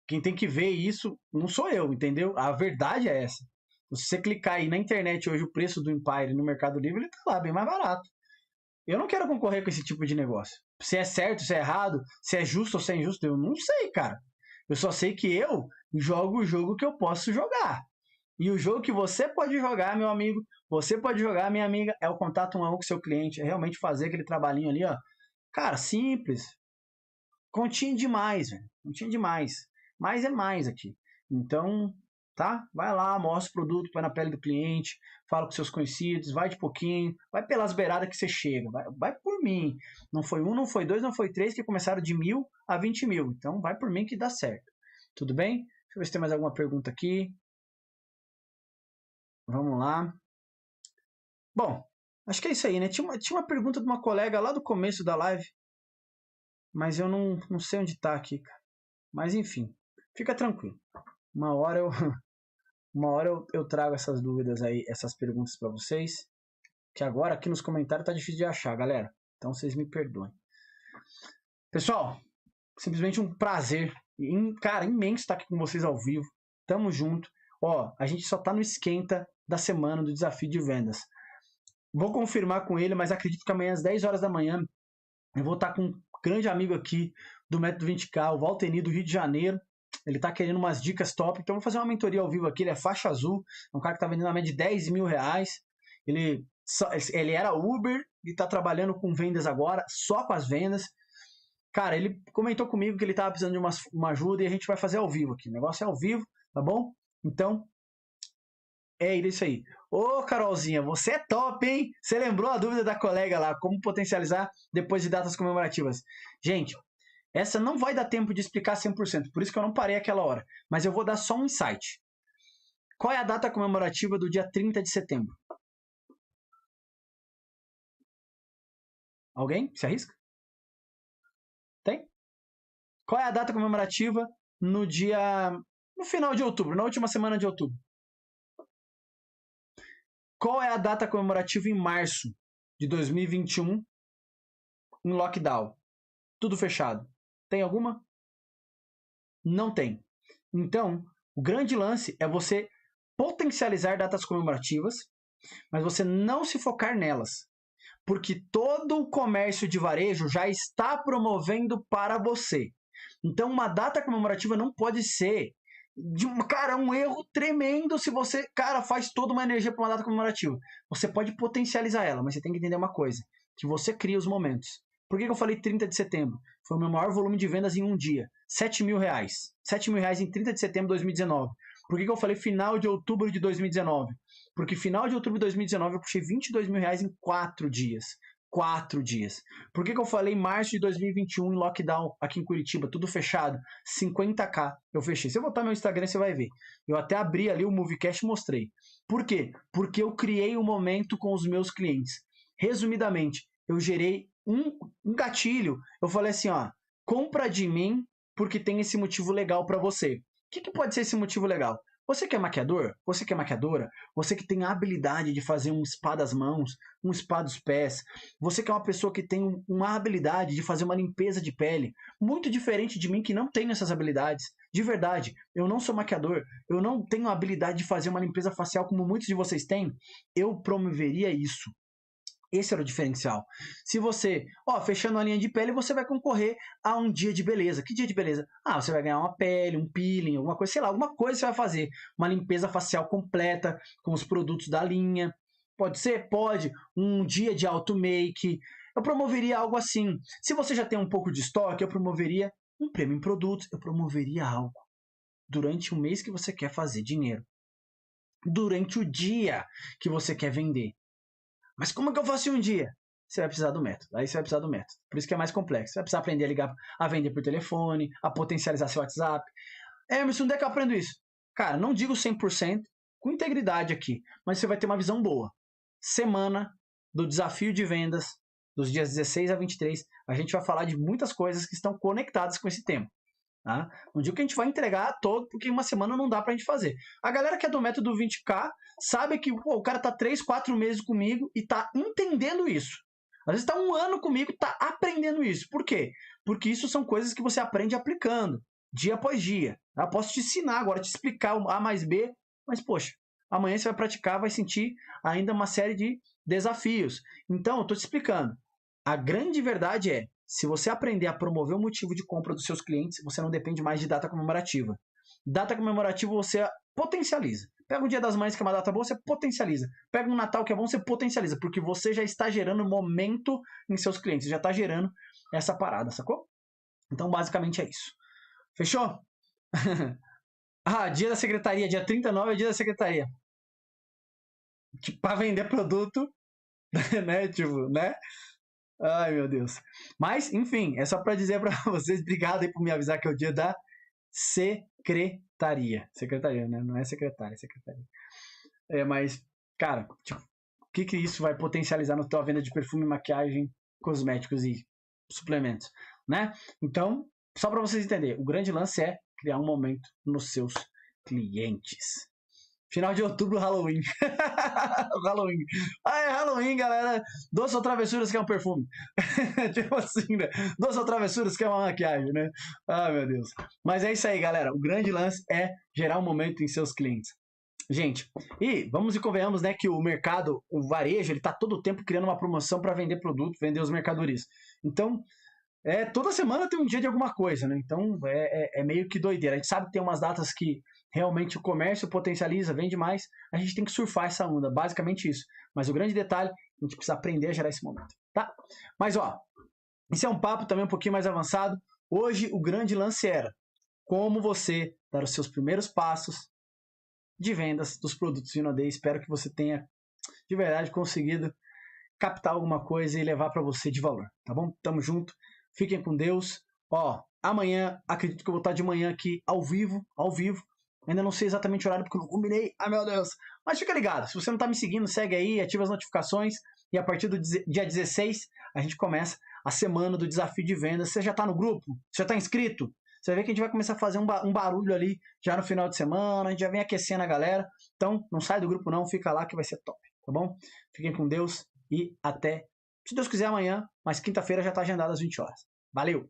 quem tem que ver isso não sou eu, entendeu? A verdade é essa. Se você clicar aí na internet hoje, o preço do Empire no Mercado Livre, ele tá lá, bem mais barato. Eu não quero concorrer com esse tipo de negócio. Se é certo, se é errado, se é justo ou se é injusto, eu não sei, cara. Eu só sei que eu jogo o jogo que eu posso jogar. E o jogo que você pode jogar, meu amigo, você pode jogar, minha amiga, é o contato 1 a 1 com o seu cliente. É realmente fazer aquele trabalhinho ali, ó. Cara, simples. Continho demais, velho. Continho demais. Mais é mais aqui. Então, tá? Vai lá, mostra o produto, põe na pele do cliente, fala com seus conhecidos, vai de pouquinho, vai pelas beiradas que você chega, vai por mim. Não foi 1, não foi 2, não foi 3 que começaram de 1.000 a 20.000. Então, vai por mim que dá certo. Tudo bem? Deixa eu ver se tem mais alguma pergunta aqui. Vamos lá. Bom, acho que é isso aí, né? Tinha uma pergunta de uma colega lá do começo da live, mas eu não sei onde tá aqui, cara. Mas enfim, fica tranquilo. Uma hora eu trago essas dúvidas aí, essas perguntas para vocês, que agora aqui nos comentários tá difícil de achar, galera. Então vocês me perdoem. Pessoal, simplesmente um prazer, cara, imenso estar aqui com vocês ao vivo. Tamo junto. Ó, a gente só tá no esquenta da semana do desafio de vendas. Vou confirmar com ele, mas acredito que amanhã às 10 horas da manhã eu vou estar com um grande amigo aqui do Método 20K, o Valteni do Rio de Janeiro. Ele tá querendo umas dicas top, então eu vou fazer uma mentoria ao vivo aqui. Ele é faixa azul, é um cara que tá vendendo na média de R$10.000. Ele era Uber e tá trabalhando com vendas agora, só com as vendas. Cara, ele comentou comigo que ele tava precisando de uma ajuda e a gente vai fazer ao vivo aqui. O negócio é ao vivo, tá bom? Então, é isso aí. Ô, Carolzinha, você é top, hein? Você lembrou a dúvida da colega lá, como potencializar depois de datas comemorativas. Gente, essa não vai dar tempo de explicar 100%, por isso que eu não parei aquela hora. Mas eu vou dar só um insight. Qual é a data comemorativa do dia 30 de setembro? Alguém se arrisca? Tem? Qual é a data comemorativa no final de outubro, na última semana de outubro? Qual é a data comemorativa em março de 2021 em lockdown? Tudo fechado. Tem alguma? Não tem. Então, o grande lance é você potencializar datas comemorativas, mas você não se focar nelas. Porque todo o comércio de varejo já está promovendo para você. Então, uma data comemorativa não pode ser um erro tremendo se você, faz toda uma energia para uma data comemorativa. Você pode potencializar ela, mas você tem que entender uma coisa, que você cria os momentos. Por que eu falei 30 de setembro? Foi o meu maior volume de vendas em um dia. R$7.000. R$7.000 em 30 de setembro de 2019. Por que eu falei final de outubro de 2019? Porque final de outubro de 2019 eu puxei R$22.000 em 4 dias. 4 dias. Por que eu falei março de 2021 em lockdown aqui em Curitiba, tudo fechado? 50k eu fechei. Se eu voltar no meu Instagram, você vai ver. Eu até abri ali o Movecast e mostrei. Por quê? Porque eu criei um momento com os meus clientes. Resumidamente, eu gerei um gatilho. Eu falei assim, ó, compra de mim porque tem esse motivo legal para você. O que pode ser esse motivo legal? Você que é maquiador? Você que é maquiadora? Você que tem a habilidade de fazer um spa das mãos, um spa dos pés? Você que é uma pessoa que tem uma habilidade de fazer uma limpeza de pele? Muito diferente de mim que não tenho essas habilidades. De verdade, eu não sou maquiador. Eu não tenho a habilidade de fazer uma limpeza facial como muitos de vocês têm. Eu promoveria isso. Esse era o diferencial. Se você, fechando a linha de pele, você vai concorrer a um dia de beleza. Que dia de beleza? Você vai ganhar uma pele, um peeling, alguma coisa, sei lá, alguma coisa você vai fazer. Uma limpeza facial completa com os produtos da linha. Pode ser? Pode. Um dia de auto make. Eu promoveria algo assim. Se você já tem um pouco de estoque, eu promoveria um prêmio em produtos. Eu promoveria algo durante o mês que você quer fazer dinheiro. Durante o dia que você quer vender. Mas como é que eu faço em um dia? Você vai precisar do método. Aí você vai precisar do método. Por isso que é mais complexo. Você vai precisar aprender a ligar, a vender por telefone, a potencializar seu WhatsApp. Emerson, onde é que eu aprendo isso? Cara, não digo 100%, com integridade aqui, mas você vai ter uma visão boa. Semana do desafio de vendas, dos dias 16 a 23, a gente vai falar de muitas coisas que estão conectadas com esse tema. Tá? Não digo que a gente vai entregar todo, porque em uma semana não dá pra gente fazer. A galera que é do método 20K sabe que o cara tá 3, 4 meses comigo e tá entendendo isso. Às vezes tá 1 ano comigo, tá aprendendo isso. Por quê? Porque isso são coisas que você aprende aplicando, dia após dia. Tá? Posso te ensinar agora, te explicar o A mais B, mas poxa, amanhã você vai praticar, vai sentir ainda uma série de desafios. Então, eu tô te explicando. A grande verdade é, se você aprender a promover o motivo de compra dos seus clientes, você não depende mais de data comemorativa. Data comemorativa você potencializa. Pega o Dia das Mães, que é uma data boa, você potencializa. Pega um Natal que é bom, você potencializa. Porque você já está gerando momento em seus clientes. Já está gerando essa parada, sacou? Então, basicamente é isso. Fechou? Dia da secretaria. Dia 39 é dia da secretaria. Para vender produto, né? né? Ai, meu Deus. Mas, enfim, é só para dizer para vocês, obrigado aí por me avisar que é o dia da secretaria. Secretaria, né? Não é secretária, é secretaria. Mas, cara, tipo, o que isso vai potencializar na tua venda de perfume, maquiagem, cosméticos e suplementos, né? Então, só para vocês entenderem, o grande lance é criar um momento nos seus clientes. Final de outubro, Halloween. Halloween. É Halloween, galera. Doce ou travessuras que é um perfume. Tipo assim, né? Doce ou travessuras que é uma maquiagem, né? Meu Deus. Mas é isso aí, galera. O grande lance é gerar um momento em seus clientes. Gente, e vamos e convenhamos, né, que o mercado, o varejo, ele tá todo o tempo criando uma promoção para vender produto, vender os mercadorias. Então, toda semana tem um dia de alguma coisa, né? Então, é meio que doideira. A gente sabe que tem umas datas que realmente o comércio potencializa, vende mais, a gente tem que surfar essa onda, basicamente isso. Mas o grande detalhe, a gente precisa aprender a gerar esse momento, tá? Mas, esse é um papo também um pouquinho mais avançado. Hoje, o grande lance era como você dar os seus primeiros passos de vendas dos produtos Vinodê. Espero que você tenha, de verdade, conseguido captar alguma coisa e levar para você de valor, tá bom? Tamo junto, fiquem com Deus. Amanhã, acredito que eu vou estar de manhã aqui ao vivo. Ainda não sei exatamente o horário porque eu não combinei. Meu Deus. Mas fica ligado. Se você não está me seguindo, segue aí, ativa as notificações. E a partir do dia 16, a gente começa a semana do desafio de vendas. Você já está no grupo? Você já está inscrito? Você vai ver que a gente vai começar a fazer um barulho ali já no final de semana. A gente já vem aquecendo a galera. Então, não sai do grupo não. Fica lá que vai ser top. Tá bom? Fiquem com Deus e até, se Deus quiser, amanhã. Mas quinta-feira já está agendado às 20 horas. Valeu!